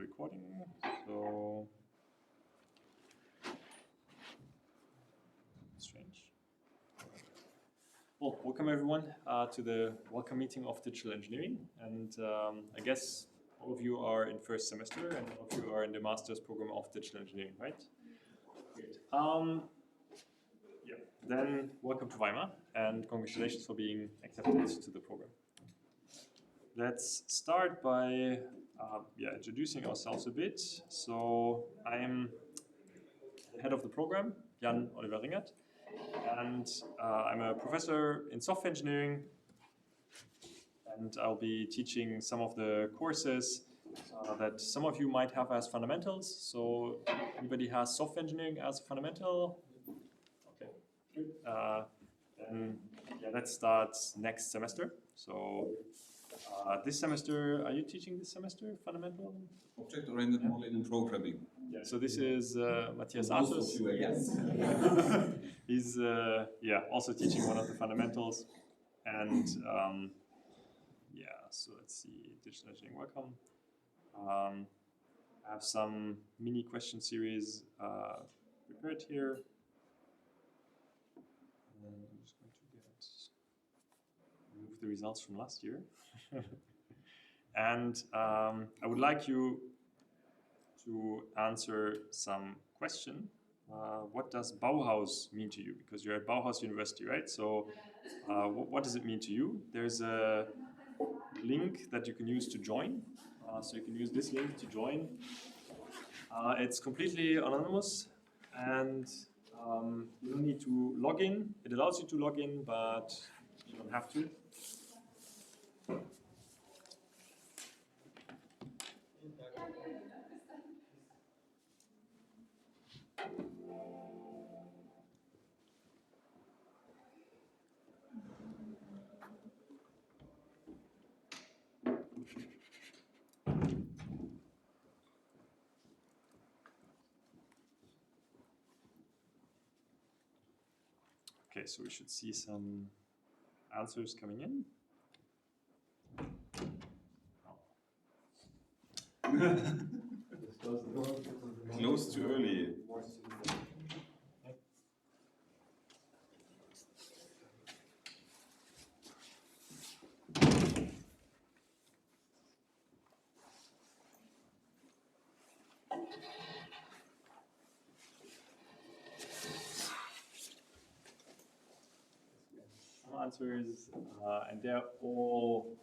recording. So strange. Well, welcome everyone to the welcome meeting of digital engineering. And I guess all of you are in first semester and all of you are in the master's program of digital engineering, right? Great. Yeah. Then welcome to Weimar and congratulations for being accepted to the program. Let's start by introducing ourselves a bit. So I'm the head of the program, Jan Oliver Ringert, and I'm a professor in software engineering, and I'll be teaching some of the courses that some of you might have as fundamentals. So anybody has software engineering as a fundamental? Okay, good. Then let's start next semester. So this semester, are you teaching this semester fundamental? Object-oriented modeling and programming. Yeah, so this is Matthias Also Artus. yes. He's also teaching one of the fundamentals. And so let's see, digital engineering, welcome. I have some mini question series prepared here. And I'm just going to remove the results from last year. And I would like you to answer some question. What does Bauhaus mean to you? Because you're at Bauhaus University, right? So what does it mean to you? There's a link that you can use to join. So you can use this link to join. It's completely anonymous and you don't need to log in. It allows you to log in, but you don't have to. Okay, so we should see some answers coming in. Close too early. Answers, and they're all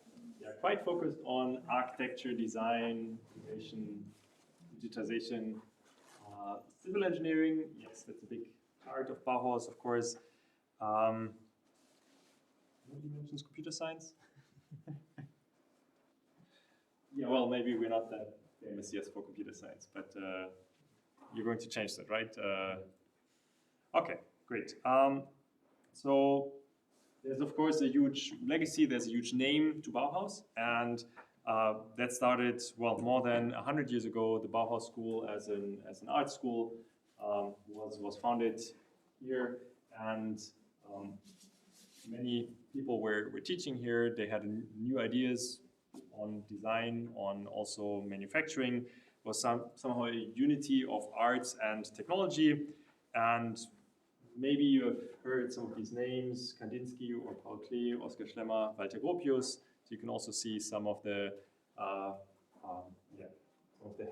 quite focused on architecture, design, innovation, digitization, civil engineering. Yes, that's a big part of Bauhaus, of course. Nobody mentions computer science. Yeah, well, maybe we're not that famous yet for computer science, but you're going to change that, right? Okay, great. So there's, of course, a huge legacy, there's a huge name to Bauhaus, and that started, well, more than 100 years ago. The Bauhaus School as an art school was founded here, and many people were teaching here. They had new ideas on design, on also manufacturing. It was somehow a unity of arts and technology, and maybe you have heard some of these names, Kandinsky or Paul Klee, Oskar Schlemmer, Walter Gropius. So you can also see some of the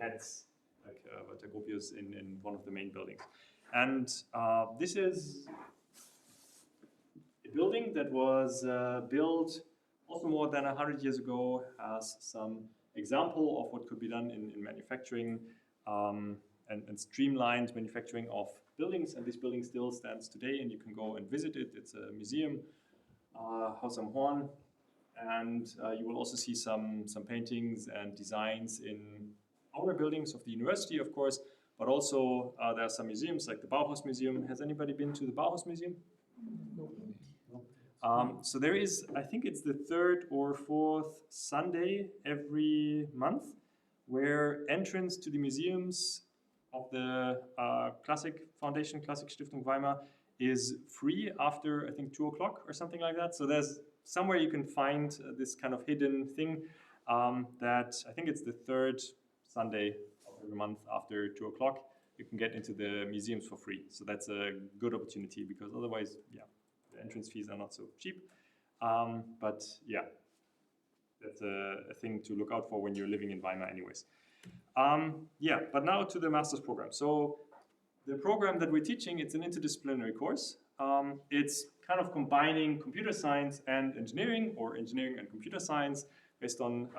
heads, like Walter Gropius in one of the main buildings. And this is a building that was built also more than 100 years ago, has some example of what could be done in manufacturing and streamlined manufacturing of buildings, and this building still stands today, and you can go and visit it. It's a museum, Haus am Horn, and you will also see some paintings and designs in our buildings of the university, of course, but also there are some museums like the Bauhaus Museum. Has anybody been to the Bauhaus Museum? No. So there is, I think it's the third or fourth Sunday every month, where entrance to the museums of the Classic Foundation, Classic Stiftung Weimar, is free after, I think, 2 o'clock or something like that. So there's somewhere you can find this kind of hidden thing that I think it's the third Sunday of every month after 2 o'clock, you can get into the museums for free. So that's a good opportunity because otherwise, yeah, the entrance fees are not so cheap. But yeah, that's a thing to look out for when you're living in Weimar anyways. Yeah, but now to the master's program. So the program that we're teaching, it's an interdisciplinary course. It's kind of combining computer science and engineering, or engineering and computer science, based on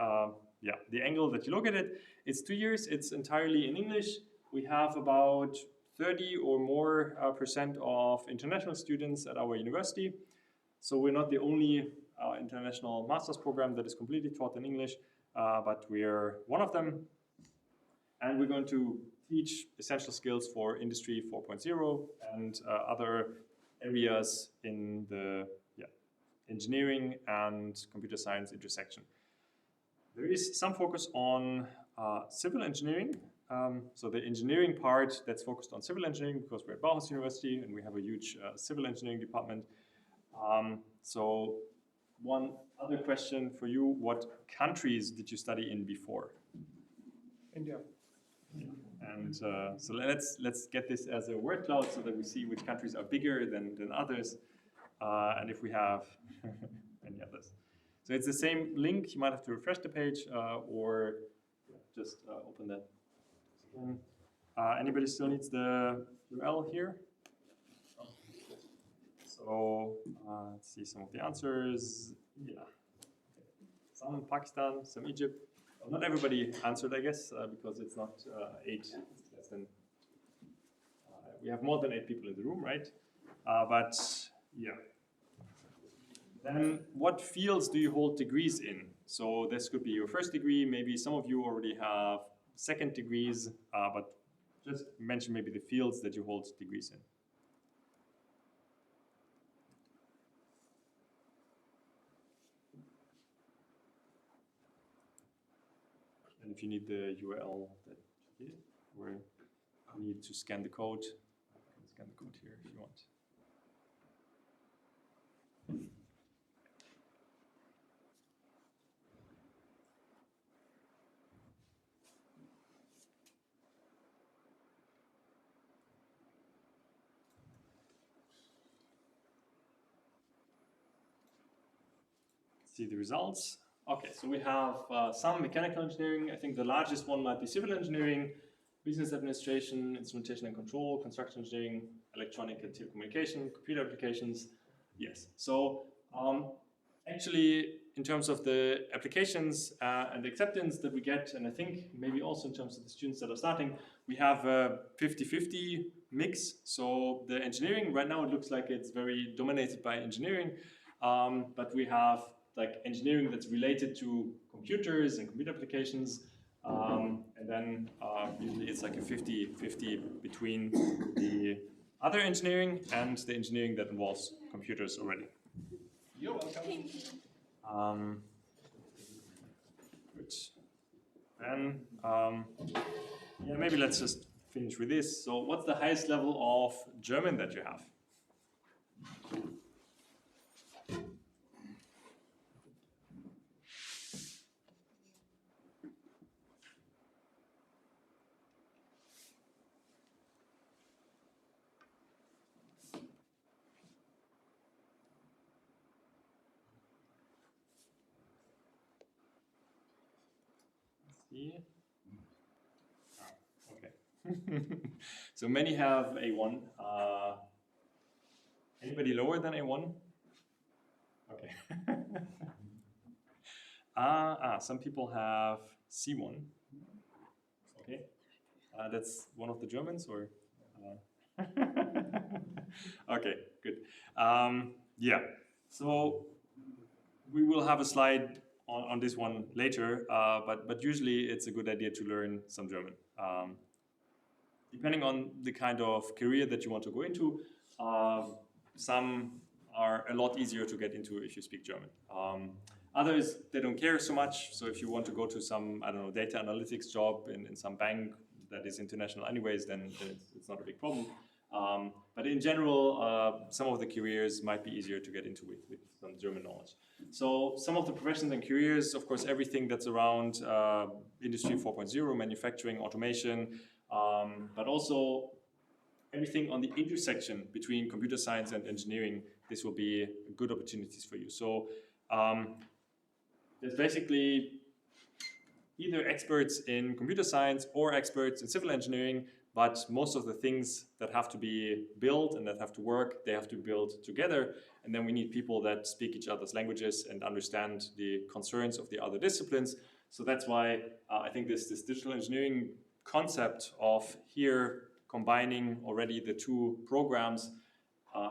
yeah, the angle that you look at it. It's 2 years, it's entirely in English. We have about 30 or more percent of international students at our university. So we're not the only international master's program that is completely taught in English, but we're one of them. And we're going to teach essential skills for Industry 4.0 and other areas in the engineering and computer science intersection. There is some focus on civil engineering. So the engineering part that's focused on civil engineering, because we're at Bauhaus University and we have a huge civil engineering department. So one other question for you, what countries did you study in before? India. And so let's get this as a word cloud so that we see which countries are bigger than others, and if we have any others. So it's the same link. You might have to refresh the page or just open that. Anybody still needs the URL here? So let's see some of the answers. Yeah, some Pakistan, some Egypt. Well, not everybody answered, I guess, because it's not 8. It's less than. We have more than 8 people in the room, right? But yeah. Then, what fields do you hold degrees in? So this could be your first degree. Maybe some of you already have second degrees, but just mention maybe the fields that you hold degrees in. And if you need the URL, that where you need to scan the code, you can scan the code here if you want. See the results. Okay, so we have some mechanical engineering. I think the largest one might be civil engineering, business administration, instrumentation and control, construction engineering, electronic and telecommunication, computer applications. Yes. So actually, in terms of the applications and the acceptance that we get, and I think maybe also in terms of the students that are starting, we have a 50-50 mix. So the engineering, right now it looks like it's very dominated by engineering, but we have like engineering that's related to computers and computer applications. And then usually it's like a 50-50 between the other engineering and the engineering that involves computers already. You're welcome. Good. Then, yeah, maybe let's just finish with this. So what's the highest level of German that you have? Okay. So many have A1. Anybody lower than A1? Okay. Some people have C1. Okay. That's one of the Germans, or? Okay, good. Yeah. So we will have a slide on this one later, but usually it's a good idea to learn some German. Depending on the kind of career that you want to go into, some are a lot easier to get into if you speak German. Others, they don't care so much. So if you want to go to some, I don't know, data analytics job in some bank that is international anyways, then it's not a big problem. But in general, some of the careers might be easier to get into with some German knowledge. So some of the professions and careers, of course, everything that's around Industry 4.0, manufacturing, automation, but also everything on the intersection between computer science and engineering. This will be good opportunities for you. So there's basically either experts in computer science or experts in civil engineering, but most of the things that have to be built and that have to work, they have to build together. And then we need people that speak each other's languages and understand the concerns of the other disciplines. So that's why I think this digital engineering concept of here combining already the two programs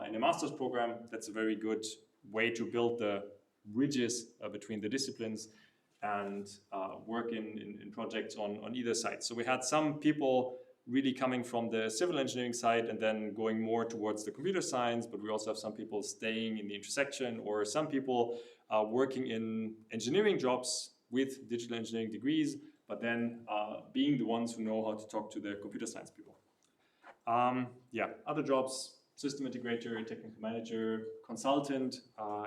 in a master's program, that's a very good way to build the bridges between the disciplines and work in projects on either side. So we had some people really coming from the civil engineering side and then going more towards the computer science, but we also have some people staying in the intersection, or some people working in engineering jobs with digital engineering degrees, but then being the ones who know how to talk to the computer science people. Other jobs, system integrator, technical manager, consultant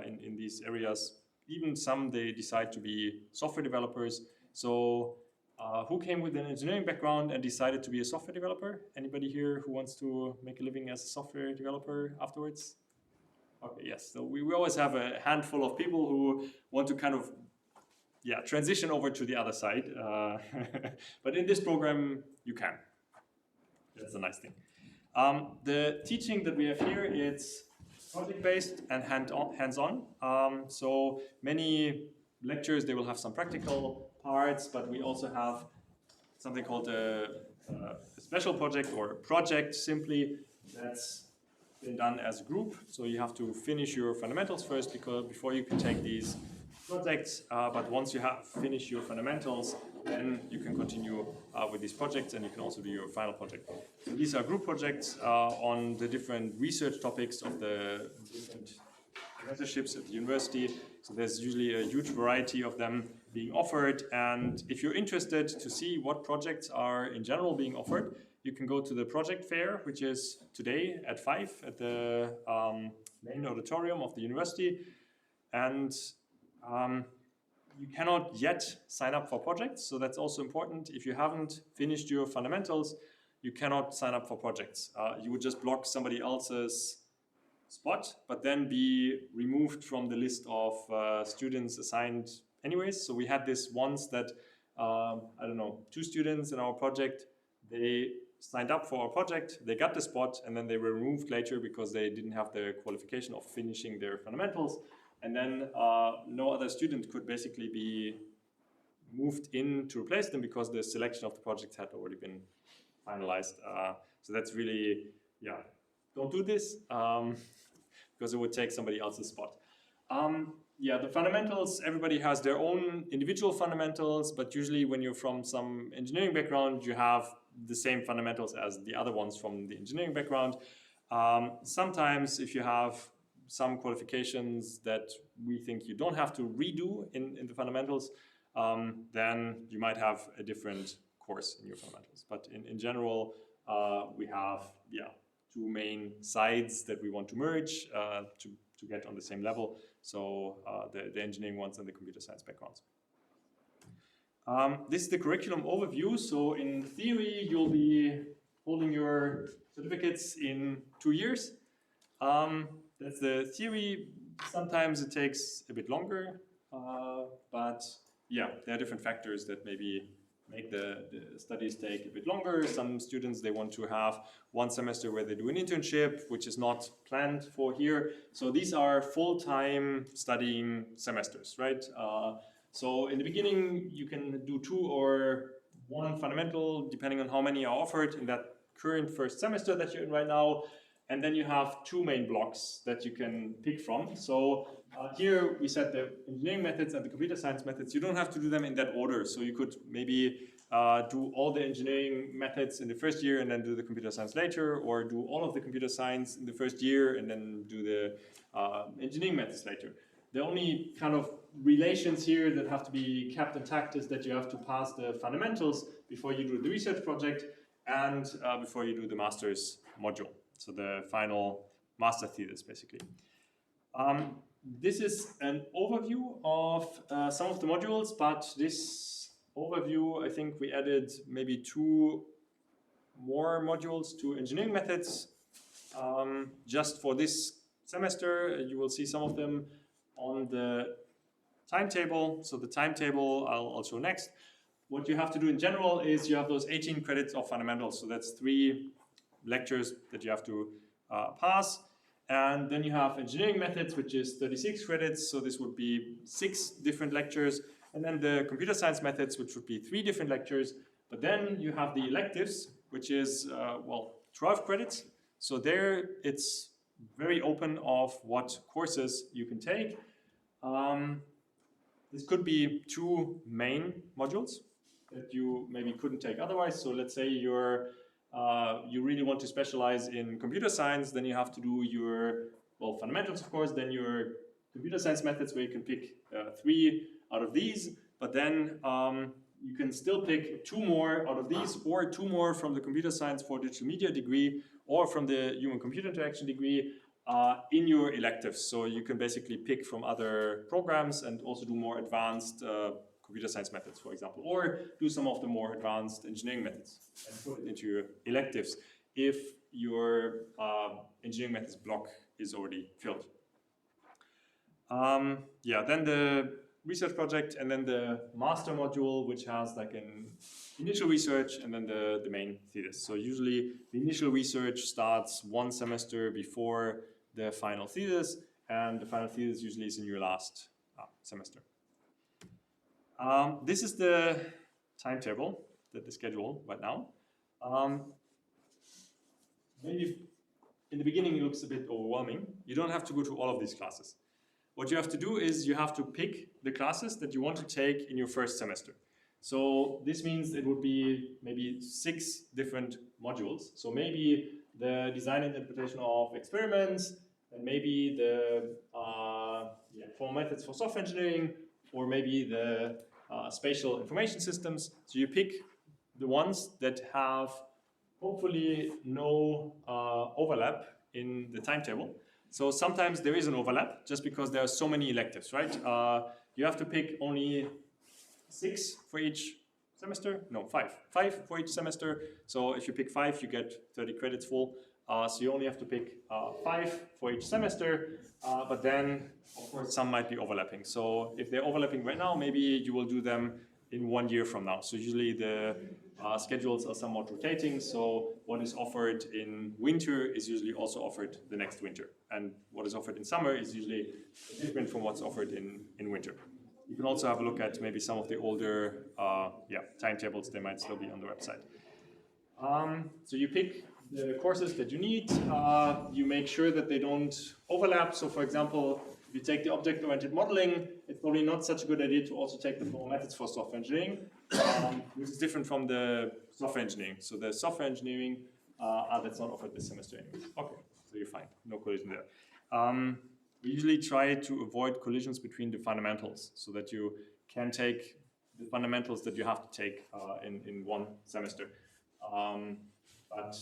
in these areas. Even some, they decide to be software developers. So who came with an engineering background and decided to be a software developer? Anybody here who wants to make a living as a software developer afterwards? Okay, yes. So we always have a handful of people who want to kind of transition over to the other side. But in this program, you can. That's a nice thing. The teaching that we have here, it's project-based and hands-on. So many lectures, they will have some practical parts, but we also have something called a special project, or a project simply, that's been done as a group. So you have to finish your fundamentals first before you can take these projects. But once you have finished your fundamentals, then you can continue with these projects, and you can also do your final project. So these are group projects on the different research topics of the different professorships at the university. So there's usually a huge variety of them being offered. And if you're interested to see what projects are in general being offered, you can go to the project fair, which is today at 5 at the main auditorium of the university. And you cannot yet sign up for projects, so that's also important. If you haven't finished your fundamentals, you cannot sign up for projects. You would just block somebody else's spot, but then be removed from the list of students assigned anyways. So we had this once that, 2 students in our project, they signed up for our project, they got the spot, and then they were removed later because they didn't have the qualification of finishing their fundamentals. And then no other student could basically be moved in to replace them because the selection of the project had already been finalized. So that's really, don't do this because it would take somebody else's spot. The fundamentals, everybody has their own individual fundamentals, but usually when you're from some engineering background, you have the same fundamentals as the other ones from the engineering background. Sometimes if you have some qualifications that we think you don't have to redo in the fundamentals, then you might have a different course in your fundamentals. But in general, we have 2 main sides that we want to merge to get on the same level. So the engineering ones and the computer science backgrounds. This is the curriculum overview. So in theory, you'll be holding your certificates in 2 years. That's the theory. Sometimes it takes a bit longer, but there are different factors that maybe make the studies take a bit longer. Some students, they want to have 1 semester where they do an internship, which is not planned for here. So these are full-time studying semesters, right? So in the beginning, you can do 2 or 1 fundamental, depending on how many are offered in that current first semester that you're in right now. And then you have 2 main blocks that you can pick from. So here we set the engineering methods and the computer science methods. You don't have to do them in that order. So you could maybe do all the engineering methods in the first year and then do the computer science later, or do all of the computer science in the first year and then do the engineering methods later. The only kind of relations here that have to be kept intact is that you have to pass the fundamentals before you do the research project and before you do the master's module. so the final master thesis, basically. This is an overview of some of the modules, but this overview, I think we added maybe 2 more modules to engineering methods just for this semester. You will see some of them on the timetable. So the timetable I'll show next. What you have to do in general is you have those 18 credits of fundamentals. So that's 3 lectures that you have to pass. And then you have engineering methods, which is 36 credits. So this would be 6 different lectures. And then the computer science methods, which would be 3 different lectures. But then you have the electives, which is, 12 credits. So there it's very open of what courses you can take. This could be 2 main modules that you maybe couldn't take otherwise. So let's say you really want to specialize in computer science, then you have to do your, fundamentals, of course, then your computer science methods, where you can pick 3 out of these, but then you can still pick 2 more out of these, or 2 more from the computer science for digital media degree, or from the human-computer interaction degree in your electives. So you can basically pick from other programs and also do more advanced computer science methods, for example, or do some of the more advanced engineering methods and put it into your electives if your engineering methods block is already filled. Then the research project, and then the master module, which has like an initial research and then the main thesis. So usually the initial research starts 1 semester before the final thesis, and the final thesis usually is in your last semester. This is the timetable, the schedule right now. Maybe in the beginning it looks a bit overwhelming. You don't have to go to all of these classes. What you have to do is you have to pick the classes that you want to take in your first semester. So this means it would be maybe 6 different modules. So maybe the design and interpretation of experiments, and maybe the formal methods for software engineering, or maybe the spatial information systems. So you pick the ones that have hopefully no overlap in the timetable. So sometimes there is an overlap just because there are so many electives, right? You have to pick only 6 for each semester. No, 5. 5 for each semester. So if you pick 5, you get 30 credits full. So you only have to pick 5 for each semester. But then, of course, some might be overlapping. So if they're overlapping right now, maybe you will do them in 1 year from now. So usually the schedules are somewhat rotating. So what is offered in winter is usually also offered the next winter. And what is offered in summer is usually different from what's offered in winter. You can also have a look at maybe some of the older timetables. They might still be on the website. So you pick the courses that you need. You make sure that they don't overlap. So for example, if you take the object-oriented modeling, it's probably not such a good idea to also take the formal methods for software engineering, which is different from the software engineering. So the software engineering, that's not offered this semester anyway. Okay, so you're fine, no collision there. We usually try to avoid collisions between the fundamentals so that you can take the fundamentals that you have to take in 1 semester. But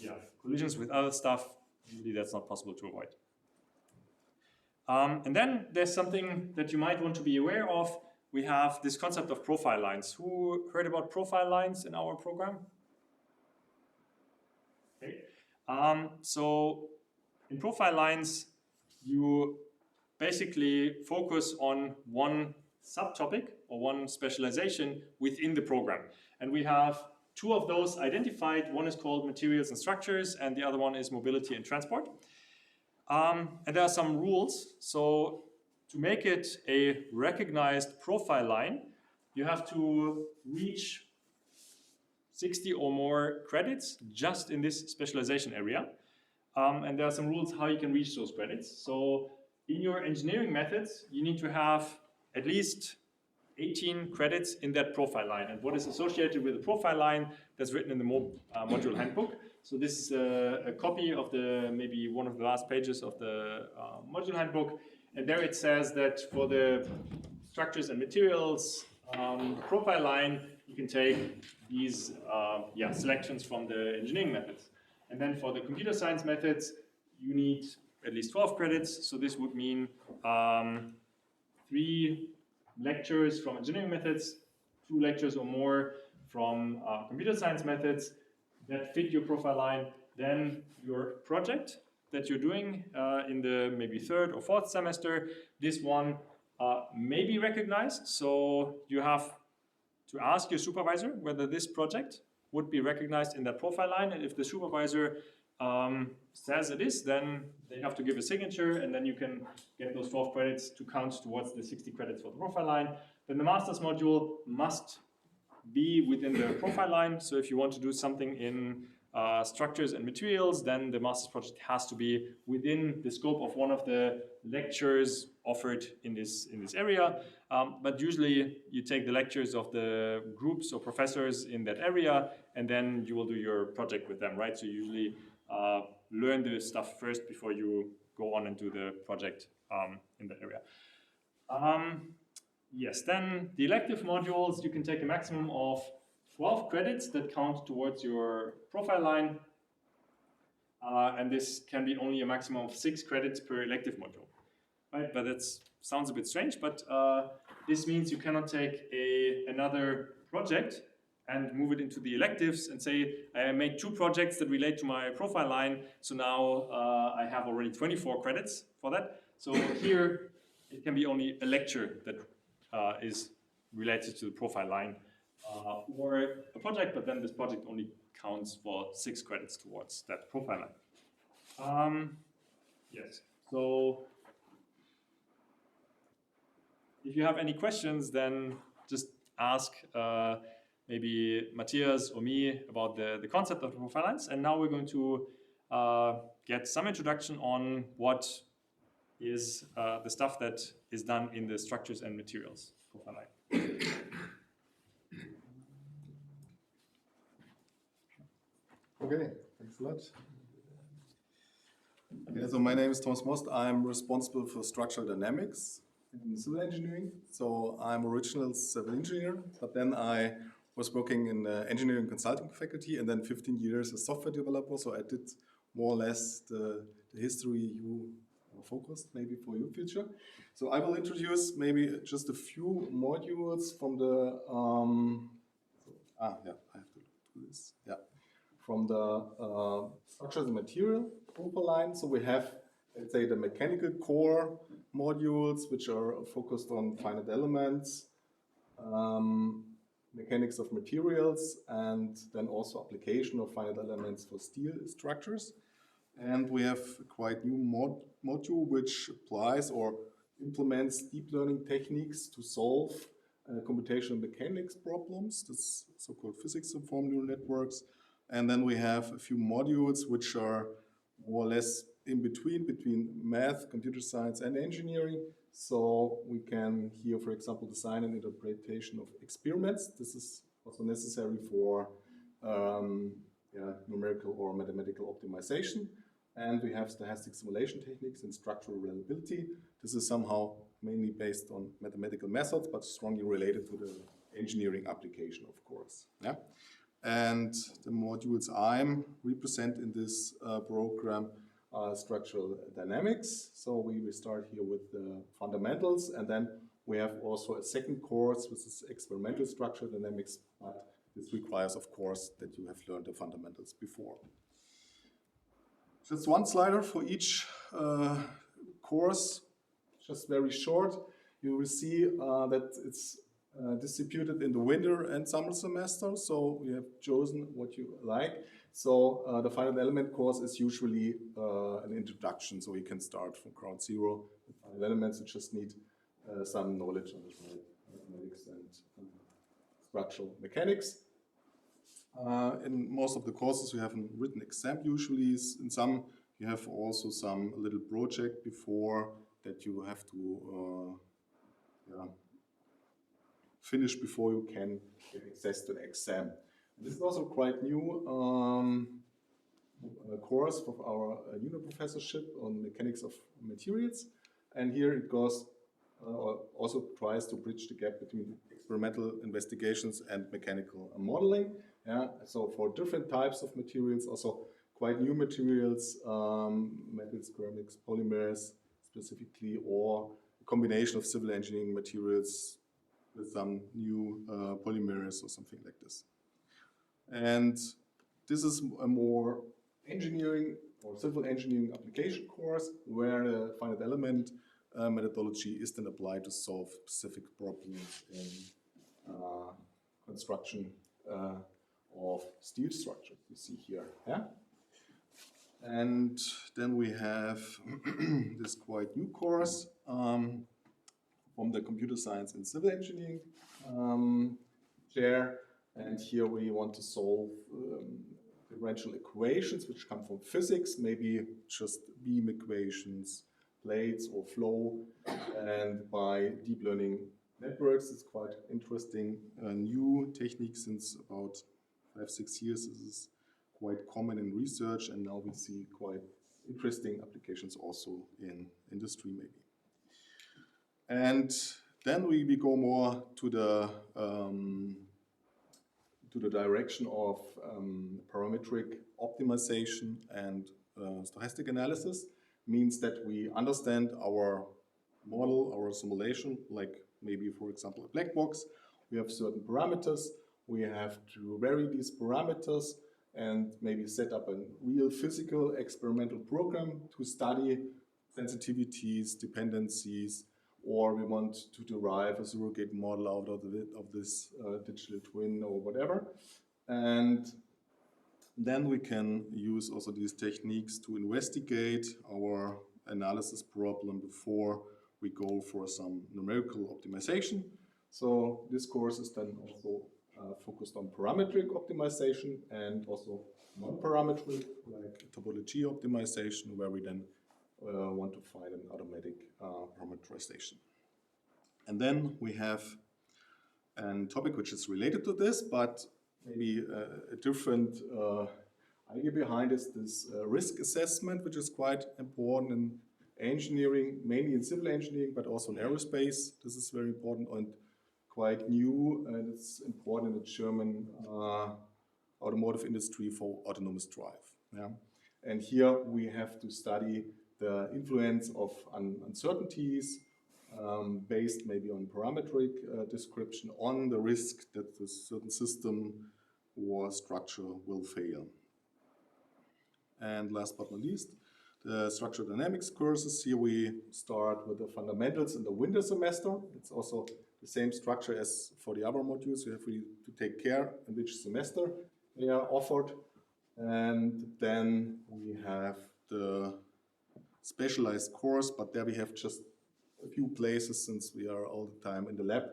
yeah, collisions with other stuff, usually that's not possible to avoid. And then there's something that you might want to be aware of. We have this concept of profile lines. Who heard about profile lines in our program? Okay. So in profile lines, you basically focus on one subtopic or one specialization within the program. And we have 2 of those identified. One is called materials and structures, and the other one is mobility and transport. And there are some rules. So to make it a recognized profile line, you have to reach 60 or more credits just in this specialization area. And there are some rules how you can reach those credits. So in your engineering methods, you need to have at least 18 credits in that profile line. And what is associated with the profile line, that's written in the module handbook. So this is a copy of maybe one of the last pages of the module handbook. And there it says that for the structures and materials profile line, you can take these selections from the engineering methods. And then for the computer science methods, you need at least 12 credits. So this would mean 3 lectures from engineering methods, 2 lectures or more from computer science methods that fit your profile line. Then your project that you're doing in the maybe 3rd or 4th semester, this one may be recognized. So you have to ask your supervisor whether this project would be recognized in that profile line. And if the supervisor says it is, then they have to give a signature, and then you can get those 12 credits to count towards the 60 credits for the profile line. Then the master's module must be within the profile line. So if you want to do something in structures and materials, then the master's project has to be within the scope of one of the lectures offered in this area. But usually you take the lectures of the groups or professors in that area, and then you will do your project with them, right? So you usually learn the stuff first before you go on and do the project in that area. Yes, then the elective modules, you can take a maximum of 12 credits that count towards your profile line. And this can be only a maximum of 6 credits per elective module, right? But that sounds a bit strange, but this means you cannot take another project and move it into the electives and say, I made 2 projects that relate to my profile line, so now I have already 24 credits for that. So here, it can be only a lecture that is related to the profile line or a project, but then this project only counts for 6 credits towards that profile line. Yes, so if you have any questions, then just ask maybe Matthias or me about the concept of the profile lines. And now we're going to get some introduction on what is the stuff that is done in the structures and materials profile line. Okay, thanks a lot. Yeah, so my name is Thomas Most. I'm responsible for structural dynamics in civil engineering. So I'm original civil engineer, but then I was working in the engineering consulting faculty, and then 15 years as software developer. So I did more or less the history you focused maybe for your future. So I will introduce maybe just a few modules from the, I have to do this, yeah. From the structures and material profile line. So we have, let's say, the mechanical core modules, which are focused on finite elements, mechanics of materials, and then also application of finite elements for steel structures. And we have a quite new module which applies or implements deep learning techniques to solve computational mechanics problems, this so-called physics-informed neural networks. And then we have a few modules which are more or less in between math, computer science, and engineering. So we can here, for example, design and interpretation of experiments. This is also necessary for numerical or mathematical optimization. And we have stochastic simulation techniques and structural reliability. This is somehow mainly based on mathematical methods, but strongly related to the engineering application, of course. Yeah. And the modules I'm represent in this program are structural dynamics. So we will start here with the fundamentals, and then we have also a second course, which is experimental structural dynamics, but this requires, of course, that you have learned the fundamentals before. Just one slider for each course, just very short. You will see that it's distributed in the winter and summer semester, so we have chosen what you like. So the finite element course is usually an introduction, so you can start from ground zero with finite elements. You just need some knowledge on mathematics and structural mechanics. In most of the courses you have a written exam usually. In some you have also some little project before that you have to finish before you can get access to the exam. This is also quite new course of our junior professorship on mechanics of materials. And here it goes, also tries to bridge the gap between experimental investigations and mechanical modeling. Yeah, so for different types of materials, also quite new materials, metals, ceramics, polymers specifically, or a combination of civil engineering materials with some new polymers or something like this. And this is a more engineering or civil engineering application course where the finite element methodology is then applied to solve specific problems in construction of steel structures, you see here. Yeah? And then we have this quite new course from the computer science and civil engineering chair. And here we want to solve differential equations which come from physics, maybe just beam equations, plates or flow. And by deep learning networks, it's quite interesting. A new technique since about 5-6 years. This is quite common in research, and now we see quite interesting applications also in industry maybe. And then we go more to the direction of parametric optimization and stochastic analysis. Means that we understand our model, our simulation, like maybe, for example, a black box. We have certain parameters. We have to vary these parameters and maybe set up a real physical experimental program to study sensitivities, dependencies, or we want to derive a surrogate model out of this digital twin or whatever. And then we can use also these techniques to investigate our analysis problem before we go for some numerical optimization. So this course is then also focused on parametric optimization and also non-parametric, like topology optimization, where we then want to find an automatic parameterization. And then we have a topic which is related to this, but maybe a different idea behind is this risk assessment, which is quite important in engineering, mainly in civil engineering, but also in aerospace. This is very important and quite new, and it's important in the German automotive industry for autonomous drive. Yeah? And here we have to study the influence of uncertainties based maybe on parametric description on the risk that a certain system or structure will fail. And last but not least, the structural dynamics courses. Here we start with the fundamentals in the winter semester. It's also the same structure as for the other modules. You have to take care in which semester they are offered. And then we have the specialized course, but there we have just a few places since we are all the time in the lab.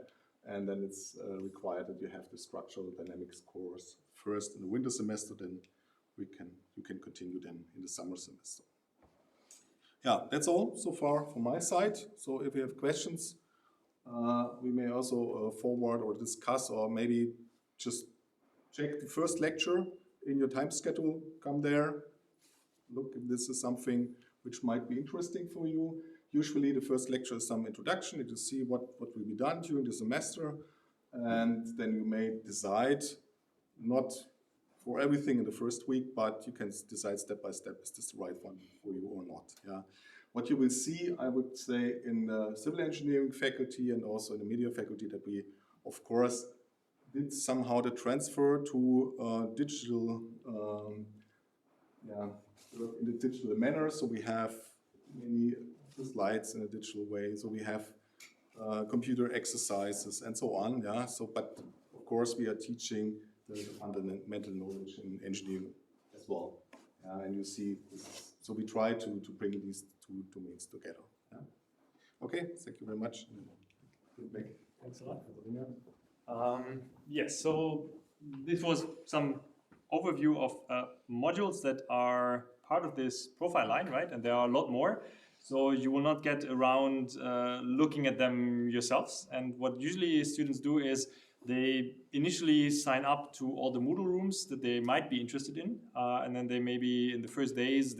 And then it's required that you have the structural dynamics course first in the winter semester, then you can continue then in the summer semester. Yeah, that's all so far from my side. So if you have questions, we may also forward or discuss, or maybe just check the first lecture in your time schedule. Come there, look if this is something which might be interesting for you. Usually the first lecture is some introduction to see what will be done during the semester, and then you may decide, not for everything in the first week, but you can decide step by step, is this the right one for you or not. Yeah. What you will see, I would say, in the civil engineering faculty and also in the media faculty, that we, of course, did somehow the transfer to digital, in the digital manner. So we have many slides in a digital way. So we have computer exercises and so on. Yeah. So, but of course, we are teaching the fundamental knowledge in engineering as well. And you see, so we try to bring these two domains together. Yeah. Okay, thank you very much. Thanks a lot. Yes, so this was some overview of modules that are part of this profile line, right? And there are a lot more. So you will not get around looking at them yourselves. And what usually students do is they initially sign up to all the Moodle rooms that they might be interested in. And then they maybe in the first days,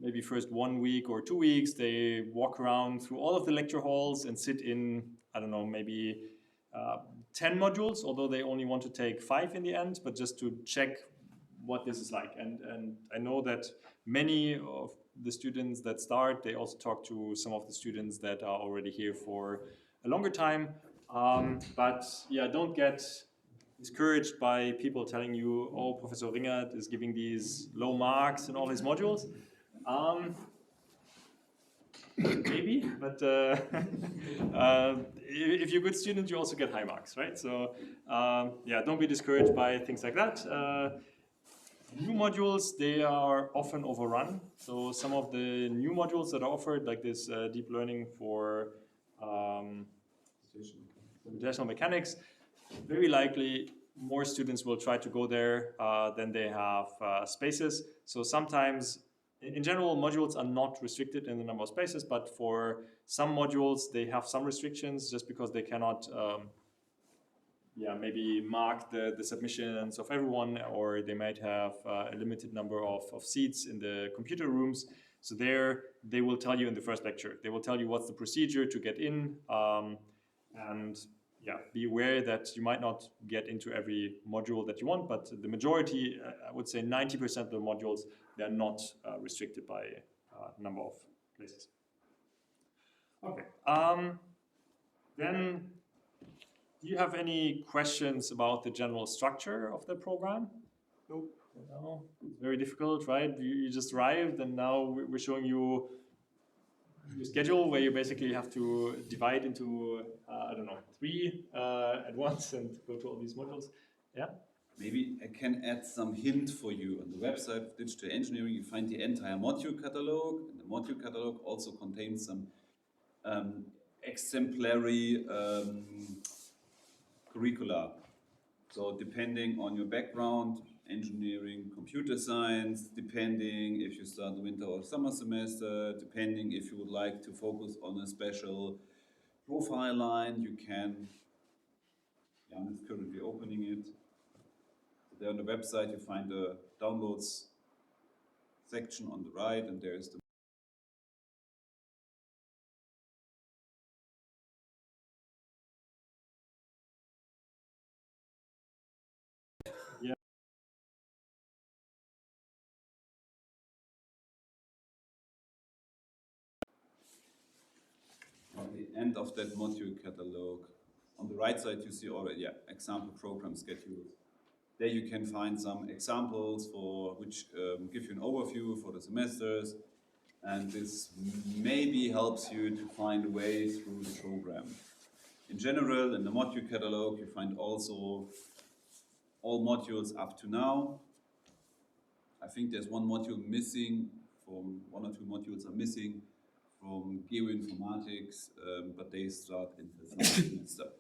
maybe first 1 week or 2 weeks, they walk around through all of the lecture halls and sit in, I don't know, maybe 10 modules, although they only want to take 5 in the end, but just to check what this is like. And I know that many of the students that start, they also talk to some of the students that are already here for a longer time. But yeah, don't get discouraged by people telling you, oh, Professor Ringert is giving these low marks in all his modules. Maybe, but if you're a good student, you also get high marks, right? So yeah, don't be discouraged by things like that. New modules, they are often overrun. So some of the new modules that are offered, like this deep learning for computational mechanics, very likely more students will try to go there than they have spaces. So sometimes, in general, modules are not restricted in the number of spaces, but for some modules, they have some restrictions just because they cannot maybe mark the submissions of everyone, or they might have a limited number of seats in the computer rooms. So there, they will tell you in the first lecture. They will tell you what's the procedure to get in, and yeah, be aware that you might not get into every module that you want, but the majority, I would say 90% of the modules, they're not restricted by number of places. Okay, then do you have any questions about the general structure of the program? Nope. No, it's very difficult, right? You just arrived and now we're showing you your schedule where you basically have to divide into, I don't know, 3 at once and go to all these modules. Yeah? Maybe I can add some hint for you. On the website of Digital Engineering, you find the entire module catalog. And the module catalog also contains some exemplary curricula. So depending on your background, engineering, computer science, depending if you start the winter or summer semester, depending if you would like to focus on a special profile line, you can, Jan is currently opening it. There on the website you find the downloads section on the right, and there is the end of that module catalog. On the right side, you see already example program schedules. There you can find some examples for which give you an overview for the semesters, and this maybe helps you to find a way through the program. In general, in the module catalog, you find also all modules up to now. I think there's one module missing, from 1 or 2 modules are missing from geoinformatics, but they start in the summer semester.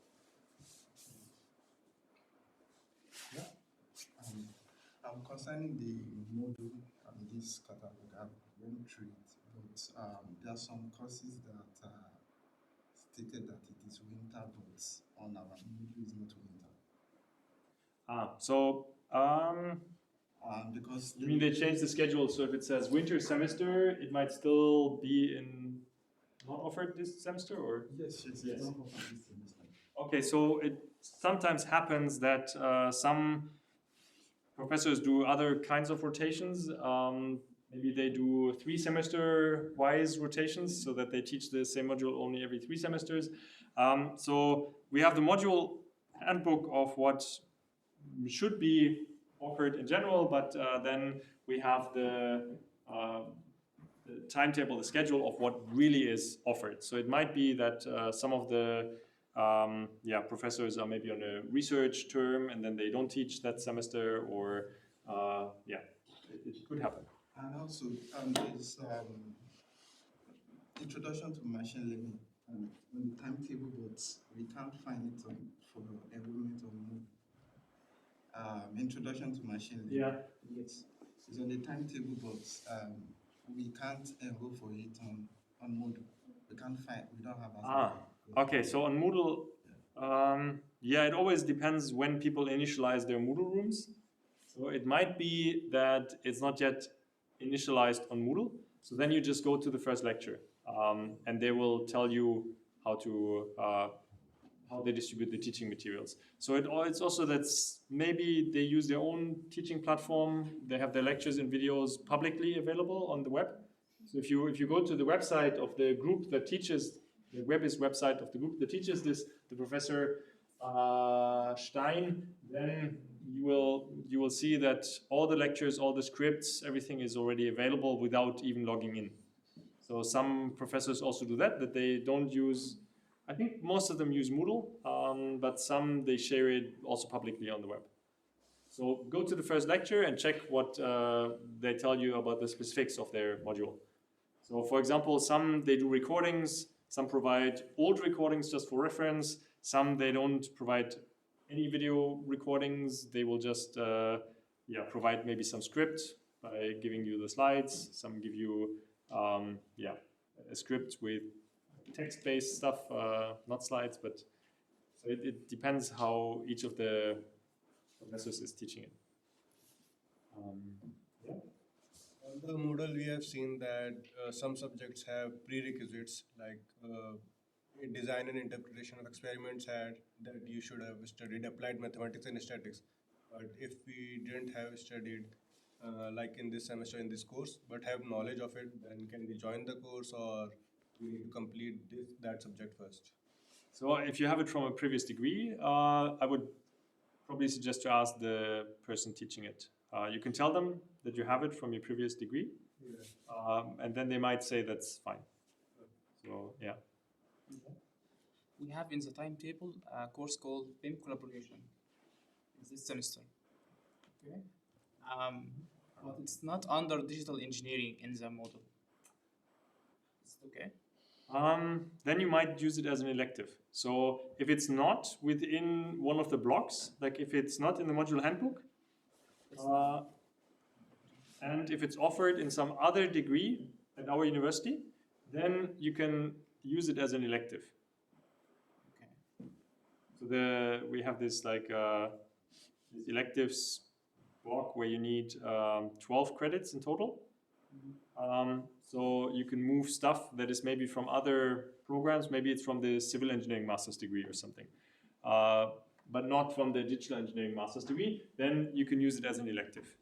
Concerning the module and this catalog, I've went through it, but there are some courses that stated that it is winter, but on our module is not winter. Because you mean they changed the schedule, so if it says winter semester, it might still be in not offered this semester, or? Yes. Yes. Not offered this semester. Okay, so it sometimes happens that some professors do other kinds of rotations. Maybe they do 3 semester-wise rotations so that they teach the same module only every 3 semesters. So we have the module handbook of what should be offered in general, but then we have the timetable, the schedule of what really is offered. So it might be that some of the professors are maybe on a research term and then they don't teach that semester, or it could happen. And also, there's introduction to machine learning on the timetable, but we can't find it for enrollment on Moodle. Introduction to machine learning. Yeah. Yes, it's on the timetable, but we can't enroll for it on Moodle. We can't find. We don't have. Okay. So on Moodle, it always depends when people initialize their Moodle rooms. So it might be that it's not yet initialized on Moodle. So then you just go to the first lecture, and they will tell you how to how they distribute the teaching materials. So it's also that's maybe they use their own teaching platform. They have their lectures and videos publicly available on the web. So if you go to the website of the group that teaches, the website of the group that teaches this, the Professor Stein, then you will see that all the lectures, all the scripts, everything is already available without even logging in. So some professors also do that they don't use, I think most of them use Moodle, but some they share it also publicly on the web. So go to the first lecture and check what they tell you about the specifics of their module. So for example, some they do recordings, some provide old recordings just for reference, some they don't provide any video recordings, they will just provide maybe some script by giving you the slides, some give you a script with text-based stuff, not slides, but so it depends how each of the professors is teaching it. On the Moodle, we have seen that some subjects have prerequisites like design and interpretation of experiments had that you should have studied applied mathematics and statistics. But if we didn't have studied like in this semester in this course, but have knowledge of it, then can we join the course or we need to complete that subject first? So if you have it from a previous degree, I would probably suggest to ask the person teaching it. You can tell them that you have it from your previous degree, and then they might say that's fine. So yeah. We have in the timetable a course called BIM Collaboration this semester. Okay. But it's not under digital engineering in the model. Is it okay? Then you might use it as an elective. So if it's not within one of the blocks, like if it's not in the module handbook, and if it's offered in some other degree at our university, then you can use it as an elective. Okay. So we have this like this electives block where you need 12 credits in total. So you can move stuff that is maybe from other programs, maybe it's from the civil engineering master's degree or something, but not from the digital engineering master's degree, then you can use it as an elective.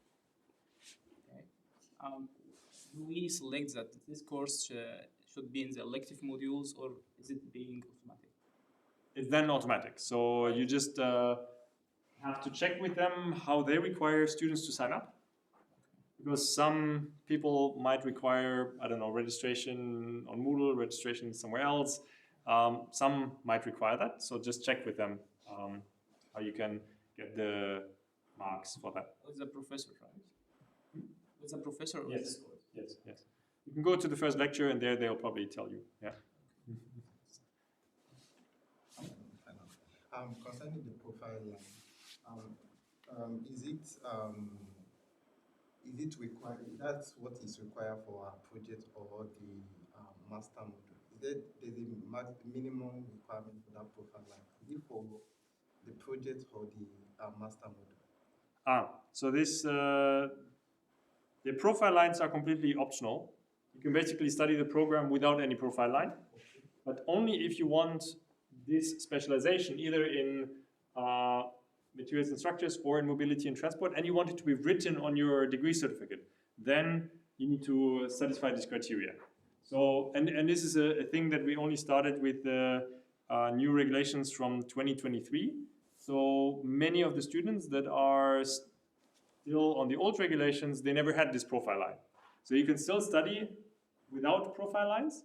Okay. Do we select that this course should be in the elective modules or is it being automatic? It's then automatic. So you just have to check with them how they require students to sign up. Because some people might require, I don't know, registration on Moodle, registration somewhere else. Some might require that, so just check with them how you can get the marks for that. With the professor, right? With the professor? Or Yes, yes. You can go to the first lecture and there they'll probably tell you, yeah. Concerning the profile line, is it required? That's what is required for a project or the master module. There's a minimum requirement for that profile line? Is it for the project or the master module? So this the profile lines are completely optional. You can basically study the program without any profile line, but only if you want this specialization, either in materials and structures or in mobility and transport, and you want it to be written on your degree certificate, then you need to satisfy this criteria. So, and this is a thing that we only started with the new regulations from 2023. So many of the students that are still on the old regulations, they never had this profile line. So you can still study without profile lines,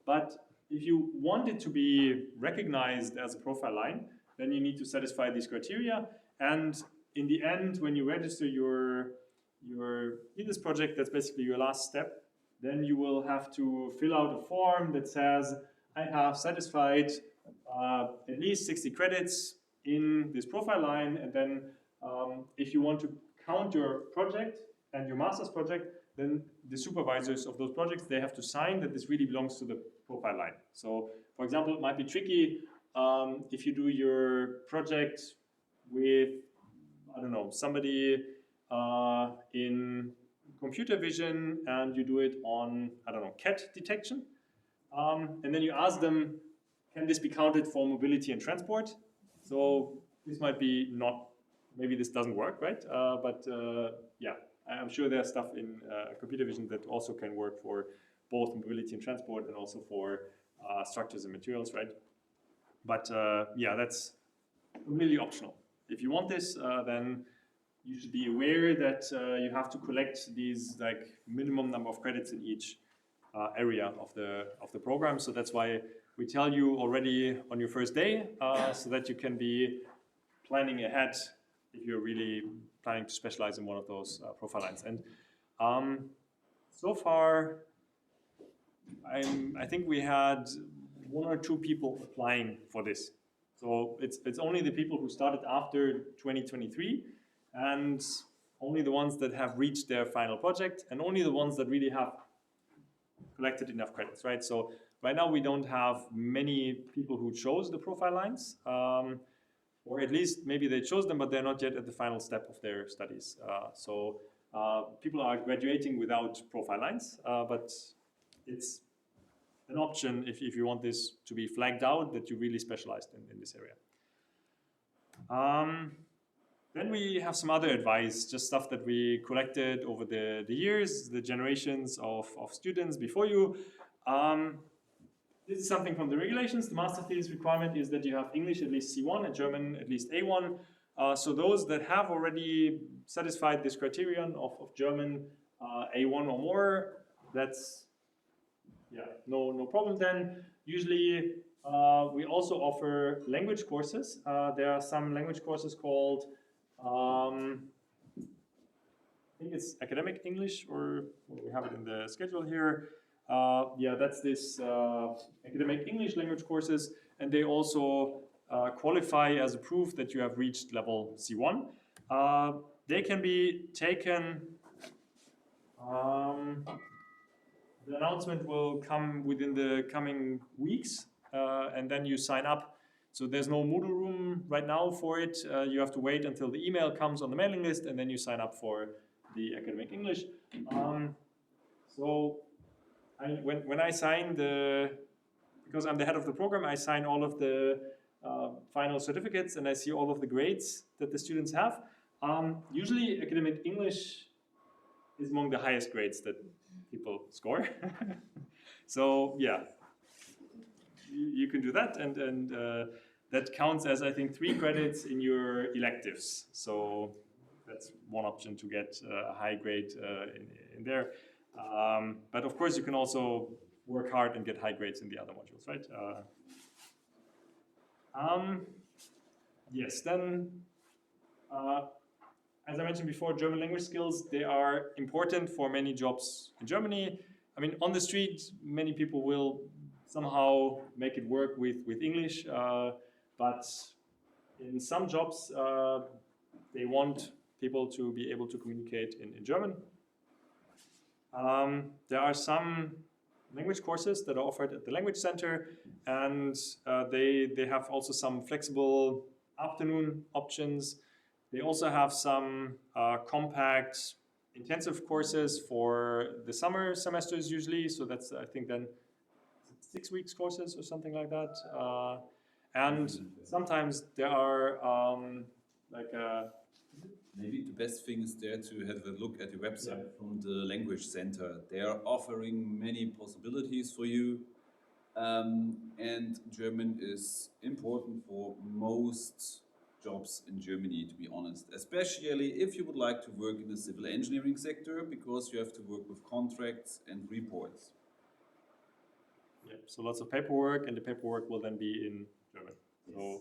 but if you want it to be recognized as a profile line, then you need to satisfy these criteria. And in the end, when you register your thesis project, that's basically your last step, then you will have to fill out a form that says, I have satisfied at least 60 credits in this profile line. And then if you want to count your project and your master's project, then the supervisors of those projects, they have to sign that this really belongs to the profile line. So, for example, it might be tricky if you do your project with, I don't know, somebody in computer vision and you do it on, I don't know, cat detection. And then you ask them, can this be counted for mobility and transport? So this might be not, maybe this doesn't work, right? Yeah, I'm sure there's stuff in computer vision that also can work for both mobility and transport and also for structures and materials, right? But yeah, that's completely optional. If you want this, then you should be aware that you have to collect these like minimum number of credits in each area of the program. So that's why we tell you already on your first day, so that you can be planning ahead if you're really planning to specialize in one of those profile lines. And so far, I think we had 1 or 2 people applying for this. So it's only the people who started after 2023, and only the ones that have reached their final project, and only the ones that really have collected enough credits, right? So right now we don't have many people who chose the profile lines, or at least maybe they chose them, but they're not yet at the final step of their studies. So people are graduating without profile lines, but it's an option if you want this to be flagged out that you really specialized in this area. Then we have some other advice, just stuff that we collected over the years, the generations of students before you. This is something from the regulations. The master thesis requirement is that you have English at least C1 and German at least A1. So those that have already satisfied this criterion of German A1 or more, that's no problem then. Usually we also offer language courses. There are some language courses called, I think it's academic English, or we have it in the schedule here. Yeah, that's this academic English language courses, and they also qualify as a proof that you have reached level C1. They can be taken, the announcement will come within the coming weeks, and then you sign up. So there's no Moodle room right now for it. You have to wait until the email comes on the mailing list, and then you sign up for the academic English. So when I sign because I'm the head of the program, I sign all of the final certificates, and I see all of the grades that the students have. Usually academic English is among the highest grades that people score. So yeah, you can do that, and that counts as, I think, 3 credits in your electives. So that's one option to get a high grade in there. But of course, you can also work hard and get high grades in the other modules, right? Yes, then, as I mentioned before, German language skills, they are important for many jobs in Germany. I mean, on the street, many people will somehow make it work with English, but in some jobs, they want people to be able to communicate in German. There are some language courses that are offered at the Language Center, and they have also some flexible afternoon options. They also have some compact intensive courses for the summer semesters usually, so that's, I think, then 6 weeks courses or something like that. And sometimes there are Maybe the best thing is there to have a look at the website from the Language Center. They are offering many possibilities for you. And German is important for most jobs in Germany, to be honest. Especially if you would like to work in the civil engineering sector, because you have to work with contracts and reports. Yeah, so lots of paperwork, and the paperwork will then be in German. So,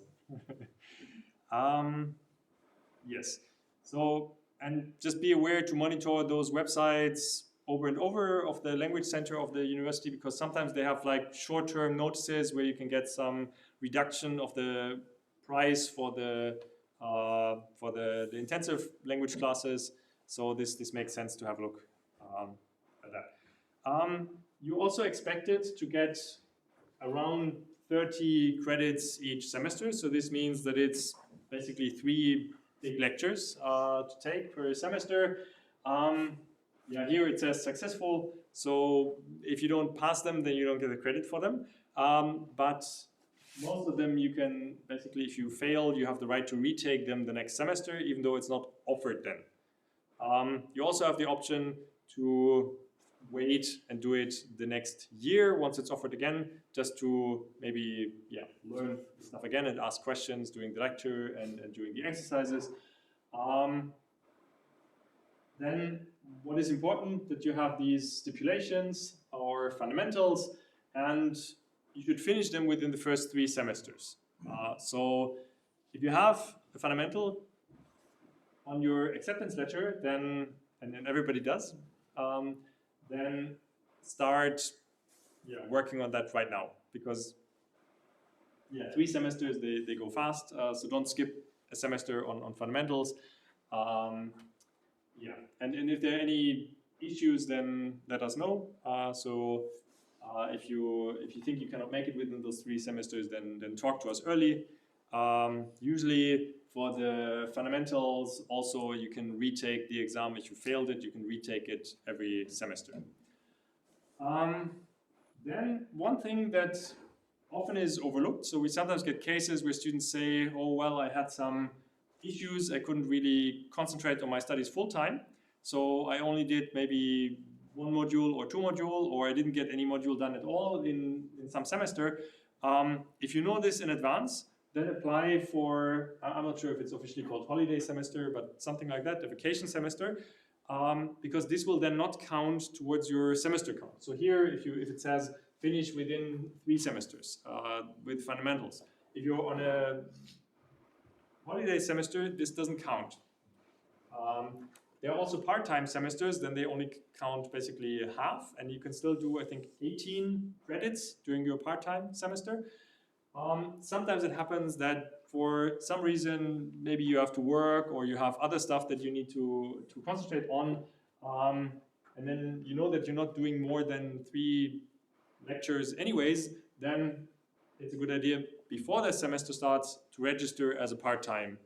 yes. So, and just be aware to monitor those websites over and over of the Language Center of the university, because sometimes they have like short-term notices where you can get some reduction of the price for the intensive language classes. So this makes sense to have a look at that. You also expected to get around 30 credits each semester. So this means that it's basically 3 big lectures to take per semester. Yeah, here it says successful. So if you don't pass them, then you don't get the credit for them. But most of them you can basically, if you fail, you have the right to retake them the next semester, even though it's not offered then. You also have the option to wait and do it the next year once it's offered again, just to maybe learn stuff again and ask questions during the lecture and during the exercises. Then what is important that you have these stipulations or fundamentals, and you should finish them within the first 3 semesters. So if you have a fundamental on your acceptance letter, then, and everybody does, then start working on that right now, because 3 semesters, they go fast, so don't skip a semester on fundamentals. And if there are any issues, then let us know. If you think you cannot make it within those 3 semesters, then talk to us early. Usually for the fundamentals, also you can retake the exam. If you failed it, you can retake it every semester. Then one thing that often is overlooked, so we sometimes get cases where students say, oh, well, I had some issues, I couldn't really concentrate on my studies full time, so I only did maybe 1 module or 2 module, or I didn't get any module done at all in some semester. If you know this in advance, then apply for, I'm not sure if it's officially called holiday semester, but something like that, a vacation semester, because this will then not count towards your semester count. So here, if it says finish within 3 semesters with fundamentals, if you're on a holiday semester, this doesn't count. There are also part-time semesters, then they only count basically half, and you can still do, I think, 18 credits during your part-time semester. Sometimes it happens that for some reason, maybe you have to work or you have other stuff that you need to concentrate on, and then you know that you're not doing more than 3 lectures anyways, then it's a good idea before the semester starts to register as a part-time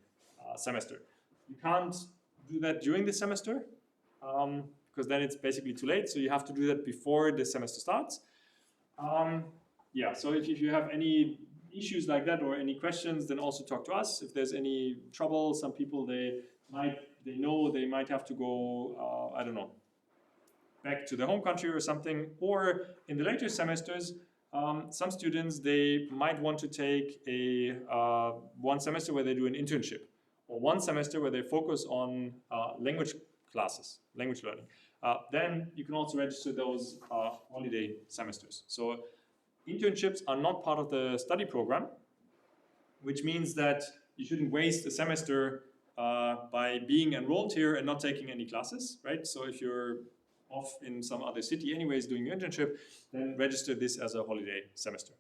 semester. You can't do that during the semester because then it's basically too late, so you have to do that before the semester starts. So if you have any issues like that or any questions, then also talk to us. If there's any trouble, some people they might have to go, I don't know, back to their home country or something, or in the later semesters, some students, they might want to take a 1 semester where they do an internship, or 1 semester where they focus on language classes, language learning. Then you can also register those holiday semesters. So internships are not part of the study program, which means that you shouldn't waste a semester by being enrolled here and not taking any classes, right? So if you're off in some other city anyways doing your internship, then register this as a holiday semester.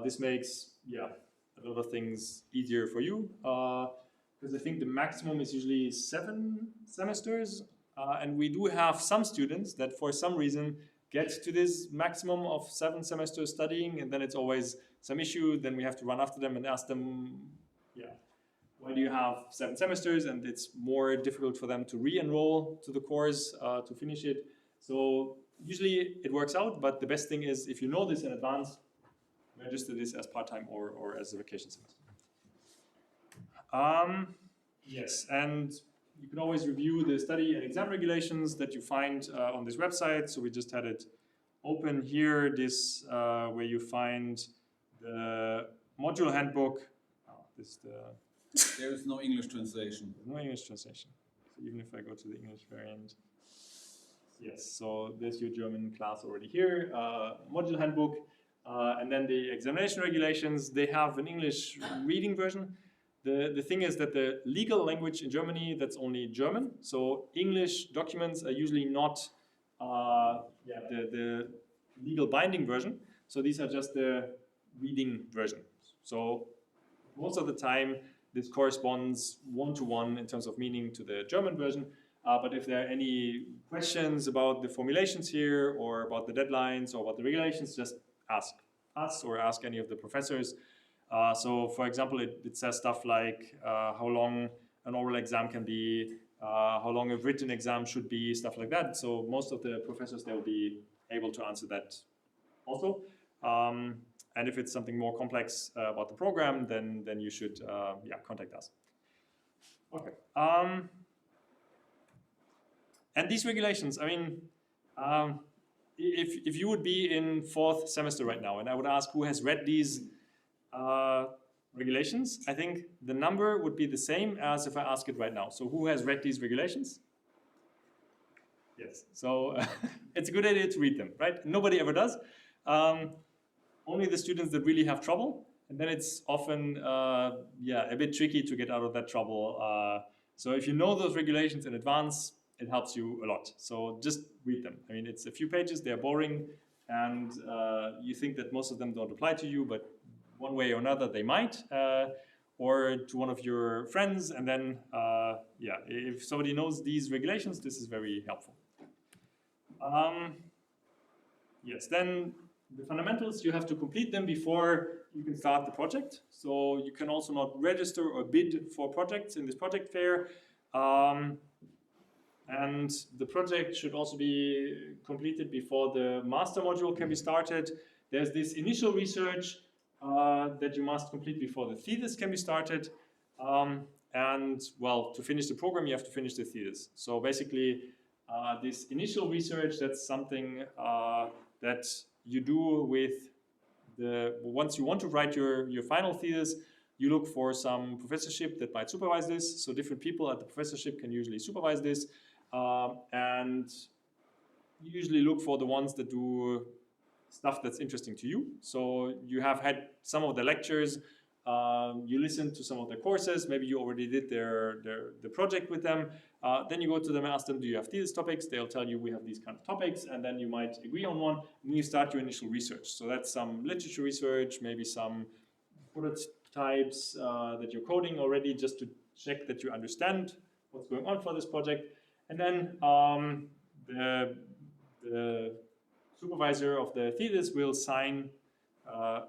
This makes a lot of things easier for you, because I think the maximum is usually 7 semesters, and we do have some students that for some reason get to this maximum of 7 semesters studying, and then it's always some issue. Then we have to run after them and ask them, why do you have 7 semesters? And it's more difficult for them to re-enroll to the course to finish it. So usually it works out, but the best thing is if you know this in advance, register this as part-time or as a vacation semester. Yes, and you can always review the study and exam regulations that you find on this website. So we just had it open here, this where you find the module handbook. There is no English translation. There's no English translation. So even if I go to the English variant, yes, so there's your German class already here, module handbook, and then the examination regulations. They have an English reading version. The thing is that the legal language in Germany, that's only German. So English documents are usually not the legal binding version. So these are just the reading version. So most of the time, this corresponds 1-to-1 in terms of meaning to the German version. But if there are any questions about the formulations here or about the deadlines or about the regulations, just ask us or ask any of the professors. So for example, it says stuff like how long an oral exam can be, how long a written exam should be, stuff like that. So most of the professors, they'll be able to answer that also. And if it's something more complex about the program, then you should contact us. Okay. And these regulations, I mean, if you would be in 4th semester right now, and I would ask who has read these regulations, I think the number would be the same as if I ask it right now. So who has read these regulations? Yes. So it's a good idea to read them, right? Nobody ever does. Only the students that really have trouble, and then it's often a bit tricky to get out of that trouble. So if you know those regulations in advance, it helps you a lot. So just read them. I mean, it's a few pages, they're boring, and you think that most of them don't apply to you, but one way or another they might, or to one of your friends, and then, if somebody knows these regulations, this is very helpful. Yes, then the fundamentals, you have to complete them before you can start the project. So you can also not register or bid for projects in this project fair. And the project should also be completed before the master module can be started. There's this initial research that you must complete before the thesis can be started. And well, to finish the program, you have to finish the thesis. So basically, this initial research, that's something that you do with once you want to write your final thesis, you look for some professorship that might supervise this. So different people at the professorship can usually supervise this. And you usually look for the ones that do stuff that's interesting to you. So you have had some of the lectures, you listen to some of the courses, maybe you already did the project with them. Then you go to them and ask them, do you have these topics? They'll tell you we have these kind of topics, and then you might agree on one, and you start your initial research. So that's some literature research, maybe some prototypes that you're coding already, just to check that you understand what's going on for this project. And then the supervisor of the thesis will sign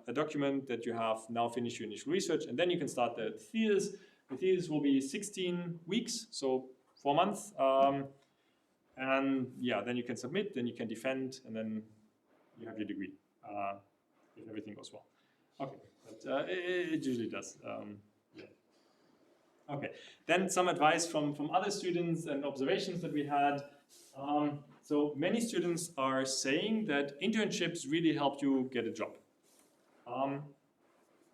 a document that you have now finished your initial research, and then you can start the thesis. The thesis will be 16 weeks, so 4 months. And yeah, then you can submit, then you can defend, and then you have your degree, if everything goes well. Okay, but it usually does. Okay, then some advice from other students and observations that we had. So many students are saying that internships really help you get a job.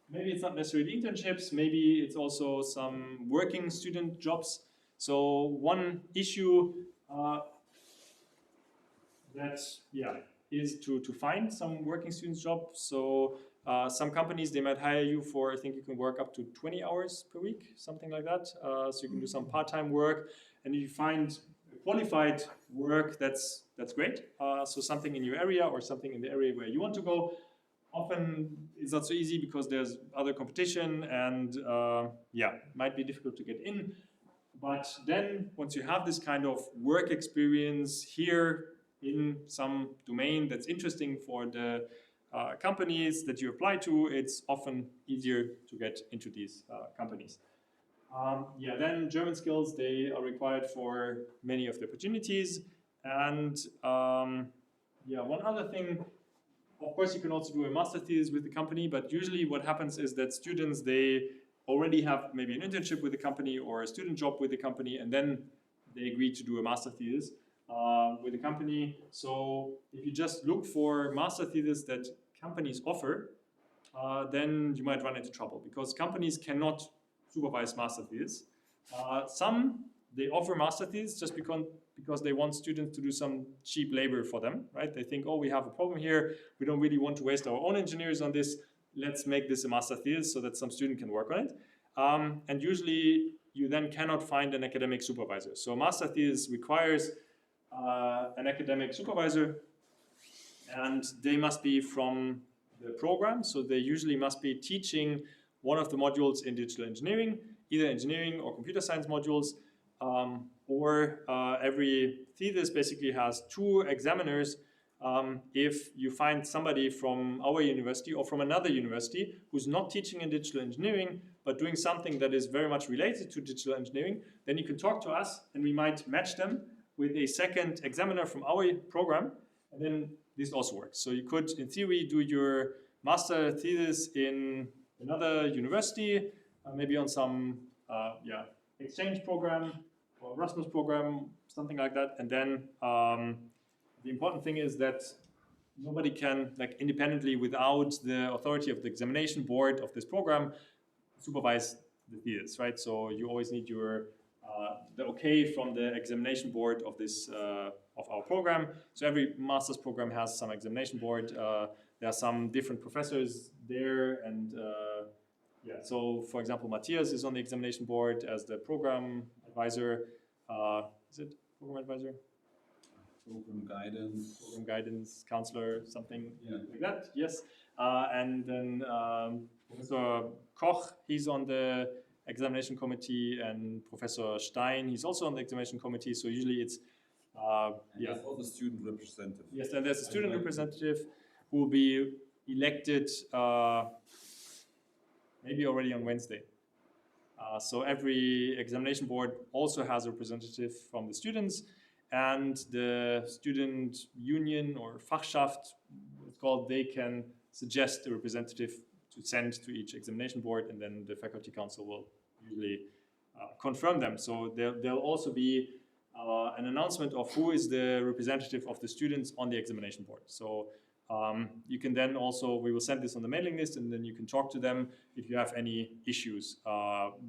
Maybe it's not necessarily internships, maybe it's also some working student jobs. So one issue is to find some working student job. So some companies, they might hire you for, I think you can work up to 20 hours per week, something like that. So you can do some part-time work, and if you find qualified work, that's great. So something in your area or something in the area where you want to go. Often it's not so easy because there's other competition, and might be difficult to get in. But then once you have this kind of work experience here in some domain that's interesting for the companies that you apply to, it's often easier to get into these companies. Then German skills, they are required for many of the opportunities. And one other thing, of course, you can also do a master thesis with the company, but usually what happens is that students, they already have maybe an internship with the company or a student job with the company, and then they agree to do a master thesis with the company. So if you just look for master thesis that companies offer, then you might run into trouble, because companies cannot supervise master thesis. Some, they offer master thesis just because they want students to do some cheap labor for them, right? They think, oh, we have a problem here, we don't really want to waste our own engineers on this, let's make this a master thesis so that some student can work on it. And usually you then cannot find an academic supervisor. So a master thesis requires an academic supervisor, and they must be from the program. So they usually must be teaching one of the modules in digital engineering, either engineering or computer science modules, or every thesis basically has 2 examiners. If you find somebody from our university or from another university who's not teaching in digital engineering, but doing something that is very much related to digital engineering, then you can talk to us and we might match them with a second examiner from our program, and then this also works. So you could, in theory, do your master thesis in another university, maybe on some exchange program or Erasmus program, something like that. And then the important thing is that nobody can, like, independently, without the authority of the examination board of this program, supervise the thesis, right? So you always need your the okay from the examination board of this of our program. So every master's program has some examination board. There are some different professors there, and so for example, Matthias is on the examination board as the program advisor. Is it program advisor? Program guidance counselor, something like that. Yes, and then Professor Koch, he's on the examination committee, and Professor Stein, he's also on the examination committee. So usually it's There's also student representative. Yes, and there's a student representative who will be elected maybe already on Wednesday. So every examination board also has a representative from the students, and the student union or Fachschaft, it's called, they can suggest a representative to send to each examination board, and then the faculty council will usually confirm them. So there'll also be an announcement of who is the representative of the students on the examination board. So you can then also, we will send this on the mailing list, and then you can talk to them if you have any issues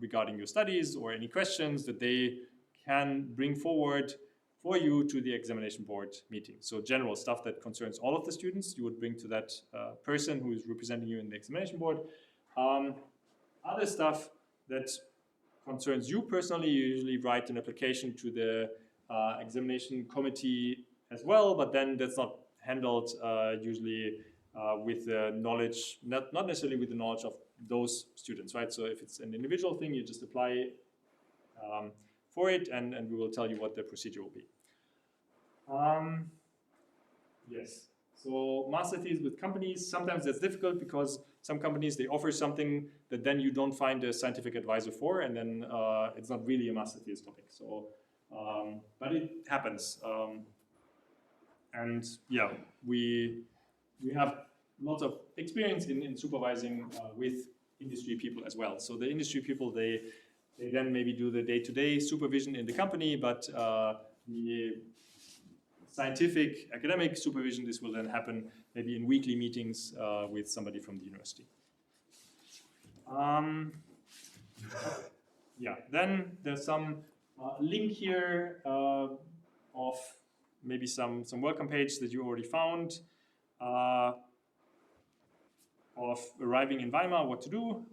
regarding your studies or any questions that they can bring forward for you to the examination board meeting. So general stuff that concerns all of the students, you would bring to that person who is representing you in the examination board. Other stuff that concerns you personally, you usually write an application to the examination committee as well, but then that's not handled usually with the knowledge, not necessarily with the knowledge of those students, right? So if it's an individual thing, you just apply for it, and we will tell you what the procedure will be. Yes, so master thesis with companies, sometimes that's difficult because some companies, they offer something that then you don't find a scientific advisor for, and then it's not really a master thesis topic. So, but it happens. And yeah, we have lots of experience in supervising with industry people as well. So the industry people, they then maybe do the day-to-day supervision in the company, but the scientific, academic supervision, this will then happen maybe in weekly meetings with somebody from the university. Yeah, then there's some link here of maybe some welcome page that you already found of arriving in Weimar, what to do,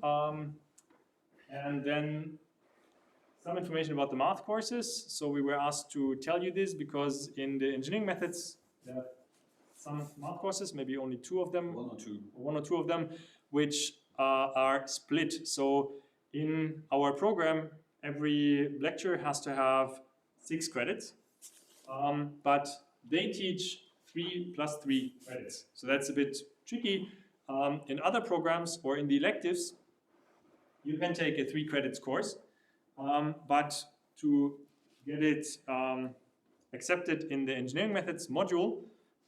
and then some information about the math courses. So we were asked to tell you this because in the engineering methods, there are some math courses, maybe only two of them, one or two of them, which are split. So in our program, every lecture has to have 6 credits, but they teach 3 + 3 credits. So that's a bit tricky. In other programs or in the electives, you can take a 3 credits course, but to get it accepted in the engineering methods module,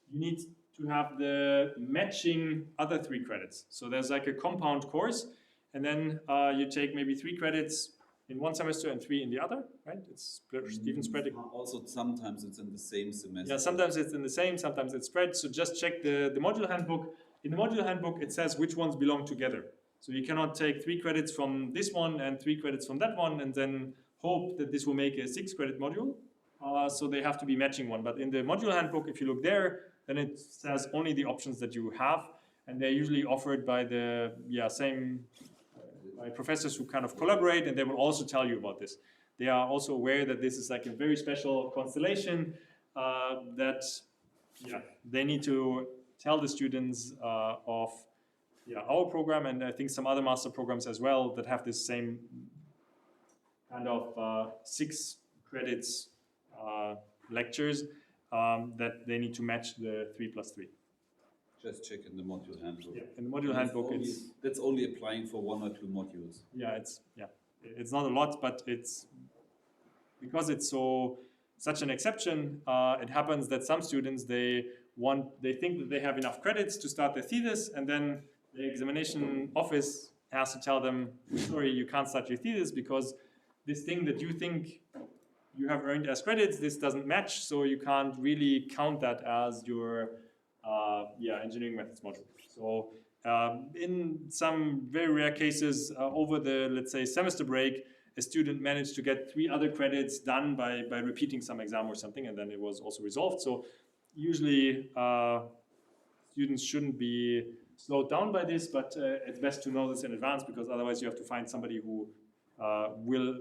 you need to have the matching other 3 credits. So there's like a compound course, and then you take maybe 3 credits in one semester and 3 in the other, right? It's even spread. Also, sometimes it's in the same semester. Yeah, sometimes it's in the same, sometimes it's spread. So just check the module handbook. In the module handbook, it says which ones belong together. So you cannot take 3 credits from this one and 3 credits from that one and then hope that this will make a 6-credit module. So they have to be matching one. But in the module handbook, if you look there, then it says only the options that you have. And they're usually offered by the same by professors who kind of collaborate, and they will also tell you about this. They are also aware that this is like a very special constellation that they need to tell the students of our program, and I think some other master programs as well that have this same kind of 6 credits lectures that they need to match the 3 + 3. Just check in the module handbook. Yeah, in the module handbook, that's only applying for 1 or 2 modules. It's not a lot, but it's because it's such an exception. It happens that some students they think that they have enough credits to start their thesis, and then the examination office has to tell them, sorry, you can't start your thesis because this thing that you think you have earned as credits, this doesn't match, so you can't really count that as your engineering methods module. So in some very rare cases, over the, let's say, semester break, a student managed to get 3 other credits done by repeating some exam or something, and then it was also resolved. So usually students shouldn't be slowed down by this, but it's best to know this in advance, because otherwise you have to find somebody who will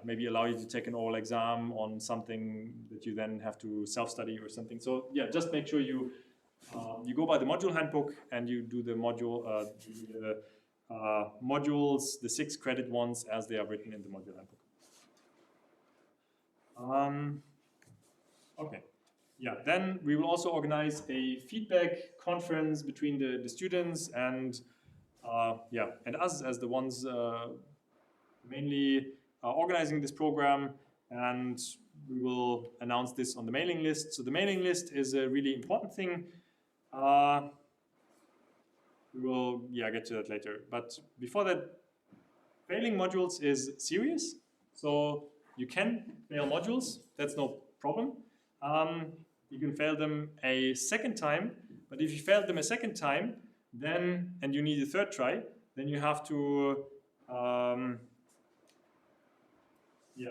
maybe allow you to take an oral exam on something that you then have to self-study or something. So yeah, just make sure you go by the module handbook and you do the modules, the 6 credit ones as they are written in the module handbook. Okay. Yeah, then we will also organize a feedback conference between the students and us as the ones mainly organizing this program, and we will announce this on the mailing list. So the mailing list is a really important thing. We will get to that later. But before that, failing modules is serious. So you can fail modules, that's no problem. You can fail them a second time, but if you failed them a second time, then, and you need a third try, then you have to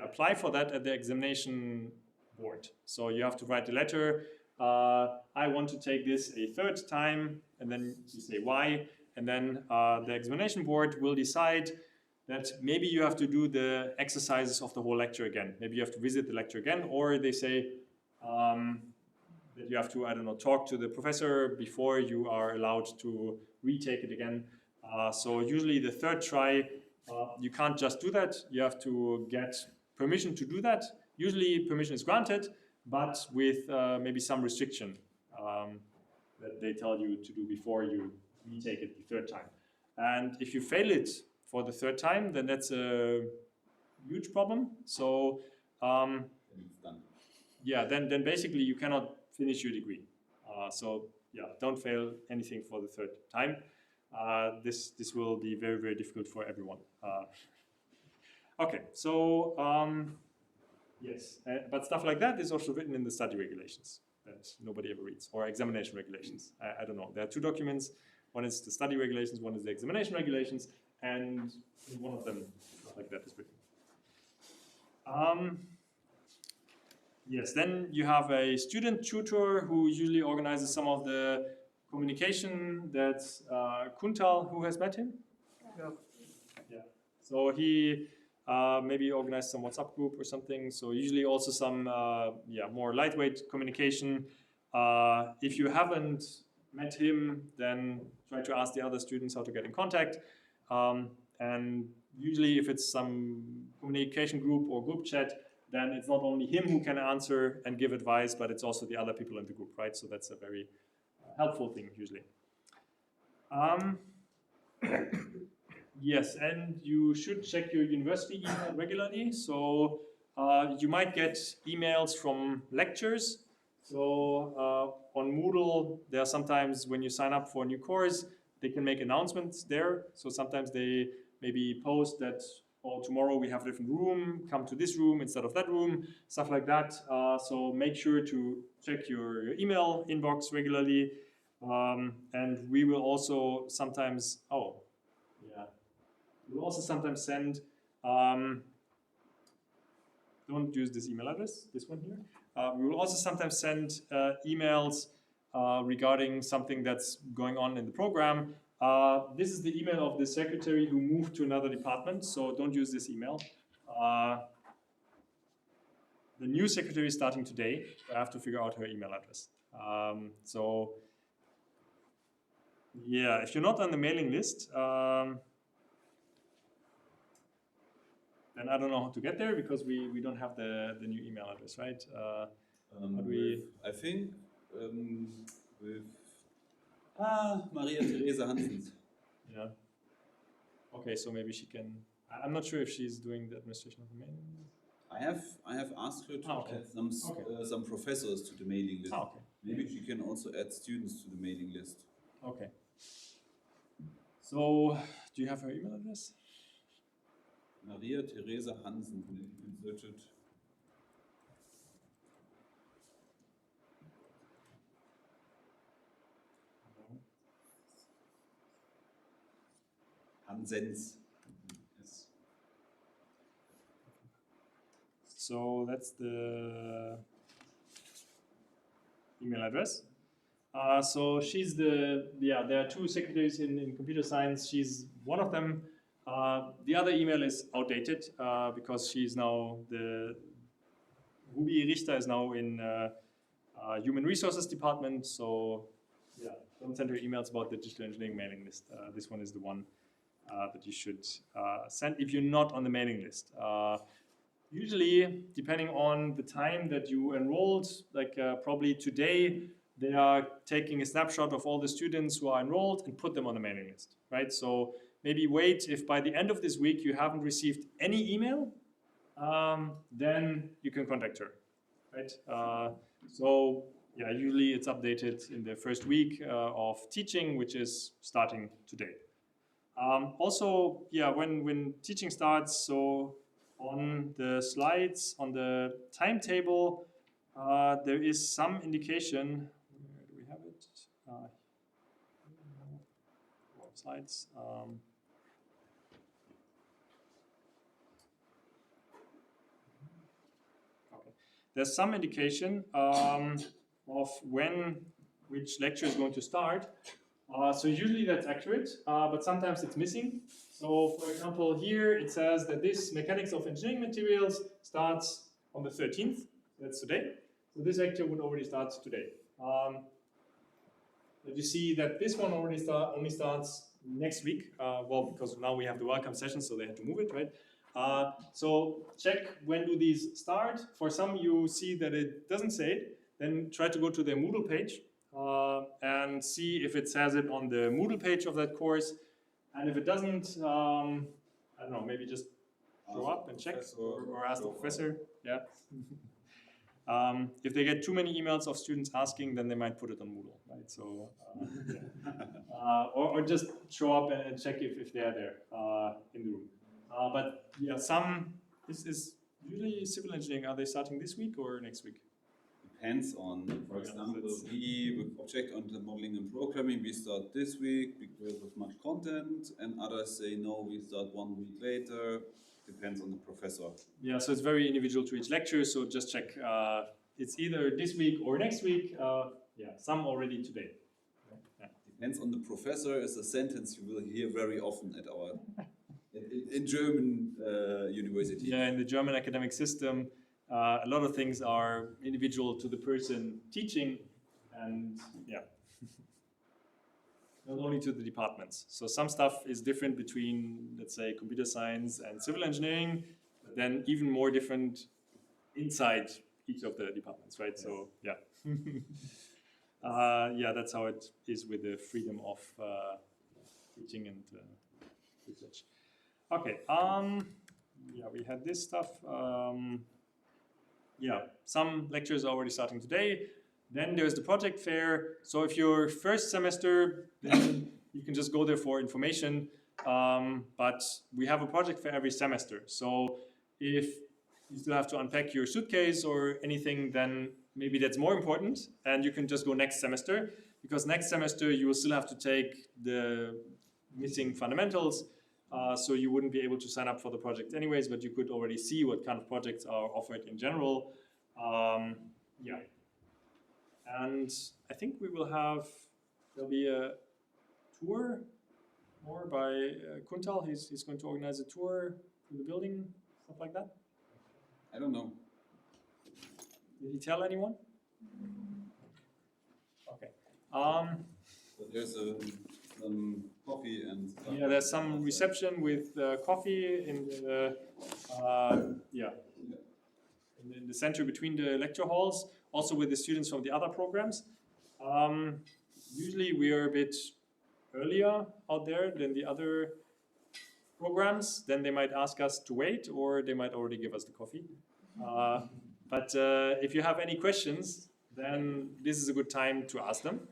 apply for that at the examination board. So you have to write a letter, I want to take this a third time, and then you say why, and then the examination board will decide that maybe you have to do the exercises of the whole lecture again. Maybe you have to visit the lecture again, or they say that you have to, I don't know, talk to the professor before you are allowed to retake it again. So usually the third try, you can't just do that. You have to get permission to do that. Usually permission is granted, but with maybe some restriction that they tell you to do before you retake it the third time. And if you fail it for the third time, then that's a huge problem. So It's done. yeah, then basically you cannot finish your degree. So yeah, don't fail anything for the third time. This will be very, very difficult for everyone. Okay, so yes, but stuff like that is also written in the study regulations that nobody ever reads, or examination regulations. I don't know. There are 2 documents. One is the study regulations, one is the examination regulations, and in one of them, stuff like that is written. Yes, then you have a student tutor who usually organizes some of the communication. That's Kuntal, who has met him. Yeah. So he maybe organized some WhatsApp group or something. So usually also some more lightweight communication. If you haven't met him, then try to ask the other students how to get in contact. And usually if it's some communication group or group chat, then it's not only him who can answer and give advice, but it's also the other people in the group, right? So that's a very helpful thing usually. Yes, and you should check your university email regularly. So you might get emails from lectures. So on Moodle, there are sometimes when you sign up for a new course, they can make announcements there. So sometimes they maybe post that, oh, tomorrow we have a different room, come to this room instead of that room, stuff like that. So make sure to check your email inbox regularly. And we will also sometimes, we'll also sometimes send, don't use this email address, this one here. We will also sometimes send emails regarding something that's going on in the program. This is the email of the secretary who moved to another department, so don't use this email. The new secretary is starting today. I have to figure out her email address. So yeah, if you're not on the mailing list, then I don't know how to get there, because we don't have the new email address, right? I think with Maria Theresa Hansens. Yeah. Okay, so maybe she can. I'm not sure if she's doing the administration of the mailing list. I have asked her to Okay. add some professors to the mailing list. Okay. Maybe she can also add students to the mailing list. Okay. So, do you have her email address? Maria Theresa Hansen, you can search it. Hansens. Yes. So that's the email address. So she's there are two secretaries in computer science. She's one of them. The other email is outdated because she's now Ruby Richter is now in human resources department. So yeah, don't send her emails about the digital engineering mailing list. This one is the one that you should send if you're not on the mailing list. Usually, depending on the time that you enrolled, like probably today, they are taking a snapshot of all the students who are enrolled and put them on the mailing list, right? So maybe wait, if by the end of this week you haven't received any email, then you can contact her, right? So yeah, usually it's updated in the first week of teaching, which is starting today. Also, yeah, when teaching starts, so on the slides, on the timetable, there is some indication. Where do we have it? Slides. Okay. There's some indication of which lecture is going to start. So usually that's accurate, but sometimes it's missing. So for example, here it says that this Mechanics of Engineering Materials starts on the 13th, that's today. So this lecture would already start today. But you see that this one only starts next week, well, because now we have the welcome session, so they had to move it, right? So check when do these start. For some you see that it doesn't say it, then try to go to their Moodle page and see if it says it on the Moodle page of that course. And if it doesn't, I don't know, maybe just show up and check or ask the professor. Yeah. If they get too many emails of students asking, then they might put it on Moodle, right? So, yeah. Or just show up and check if they are there in the room. But yeah, this is usually civil engineering. Are they starting this week or next week? Depends on, for example, we with object-oriented modeling and programming, we start this week because of much content, and others say no, we start 1 week later. Depends on the professor. Yeah, so it's very individual to each lecture. So just check. It's either this week or next week. Yeah, some already today. Yeah. Depends on the professor is a sentence you will hear very often at our in German university. Yeah, in the German academic system, a lot of things are individual to the person teaching, and yeah, not only to the departments. So some stuff is different between, let's say, computer science and civil engineering, but then even more different inside each of the departments, right? Yes. So yeah, yeah, that's how it is with the freedom of teaching and research. Okay. Yeah, we had this stuff. Yeah, some lectures are already starting today. Then there's the project fair. So if you're first semester, then you can just go there for information. But we have a project fair every semester. So if you still have to unpack your suitcase or anything, then maybe that's more important. And you can just go next semester, because next semester you will still have to take the missing fundamentals. So you wouldn't be able to sign up for the project anyways, but you could already see what kind of projects are offered in general. Yeah. And I think there'll be a tour more by Kuntal. He's going to organize a tour through the building, stuff like that. I don't know. Did he tell anyone? Okay. But there's some coffee and stuff. Yeah, there's some reception with coffee in the in the center between the lecture halls, also with the students from the other programs. Usually we are a bit earlier out there than the other programs. Then they might ask us to wait, or they might already give us the coffee. But if you have any questions, then this is a good time to ask them.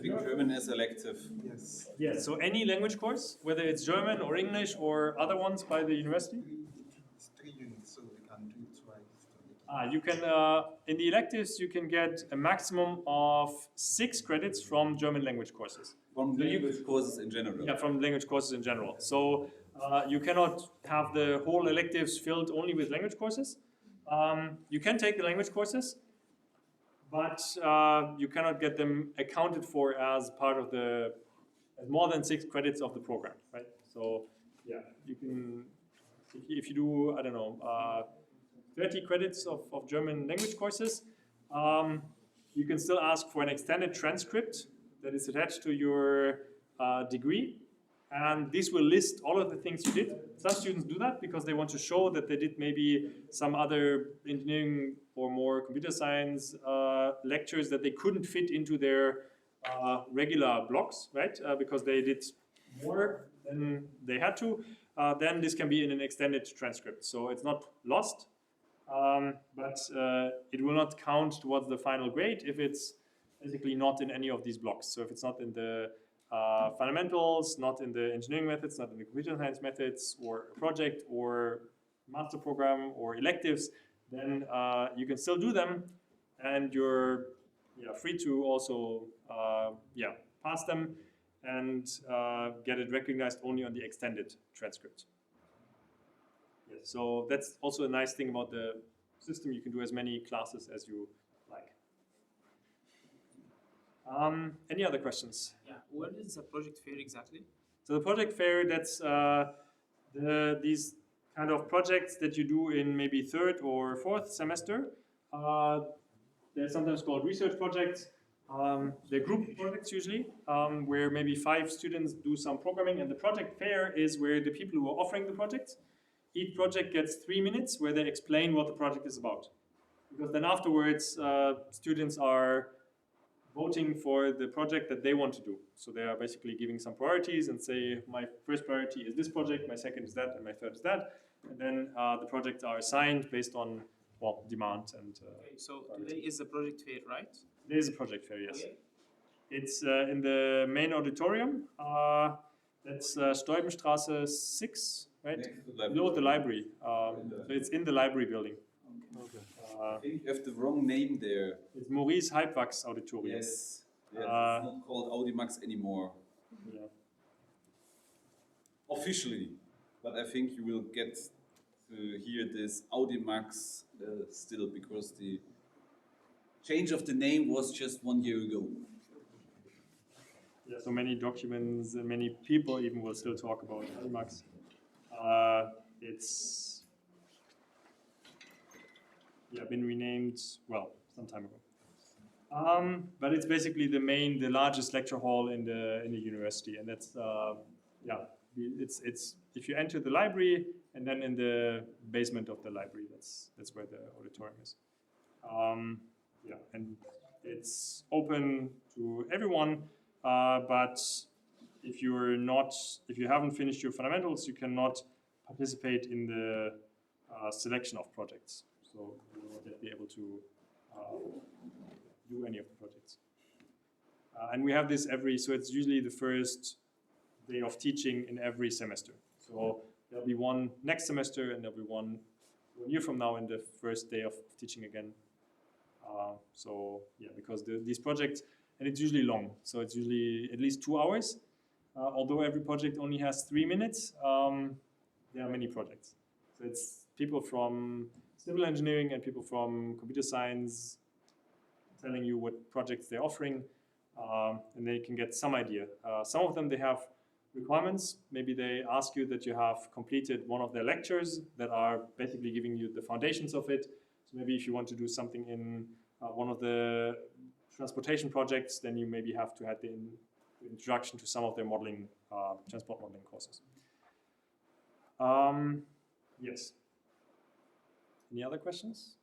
Having German as elective. Yes. Yeah, so any language course, whether it's German or English or other ones by the university, It's 3 units, so we can do it twice. to make it- you can, in the electives, you can get a maximum of 6 credits from German language courses. From language courses in general. Yeah, from language courses in general. So you cannot have the whole electives filled only with language courses. You can take the language courses, but you cannot get them accounted for as part of the as more than 6 credits of the program, right? So yeah, you can if you do I don't know 30 credits of German language courses, you can still ask for an extended transcript that is attached to your degree, and this will list all of the things you did. Some students do that because they want to show that they did maybe some other engineering or more computer science lectures that they couldn't fit into their regular blocks, right? Because they did more than they had to. Then this can be in an extended transcript. So it's not lost, but it will not count towards the final grade if it's basically not in any of these blocks. So if it's not in the fundamentals, not in the engineering methods, not in the computer science methods, or a project, or master program, or electives, then you can still do them, and you're free to also pass them and get it recognized only on the extended transcript. Yes, so that's also a nice thing about the system. You can do as many classes as you like. Any other questions? Yeah, what is the project fair exactly? So the project fair, that's these kind of projects that you do in maybe 3rd or 4th semester. They're sometimes called research projects. They're group projects usually, where maybe 5 students do some programming, and the project fair is where the people who are offering the project, each project gets 3 minutes where they explain what the project is about. Because then afterwards, students are voting for the project that they want to do. So they are basically giving some priorities and say, my first priority is this project, my second is that, and my third is that. And then the projects are assigned based on, well, demand and Okay, so today is the project fair, right? there is a project fair, yes. Okay. It's in the main auditorium. That's Steubenstraße 6, right? Next to the Below the library. library. So it's in the library building. I think you have the wrong name there. It's Maurice Halbwachs Auditorium. Yes. Yes, Uh, it's not called Audimax anymore. Yeah. Officially. But I think you will get to hear this Audimax still, because the change of the name was just 1 year ago. Yeah, so many documents and many people even will still talk about Alimax. It's been renamed, well, some time ago. But it's basically the largest lecture hall in the university, and that's it's if you enter the library and then in the basement of the library, that's where the auditorium is. And it's open to everyone, but if you haven't finished your fundamentals, you cannot participate in the selection of projects. So you will not yet be able to do any of the projects. And we have this so it's usually the first day of teaching in every semester. So there'll be one next semester, and there'll be one year from now in the first day of teaching again. Because these projects, and it's usually long, so it's usually at least 2 hours. Although every project only has 3 minutes, there are many projects. So it's people from civil engineering and people from computer science telling you what projects they're offering, and they can get some idea. Some of them, they have requirements. Maybe they ask you that you have completed one of their lectures that are basically giving you the foundations of it. So maybe if you want to do something in one of the transportation projects, then you maybe have to have the introduction to some of their modeling, transport modeling courses. Yes. Any other questions?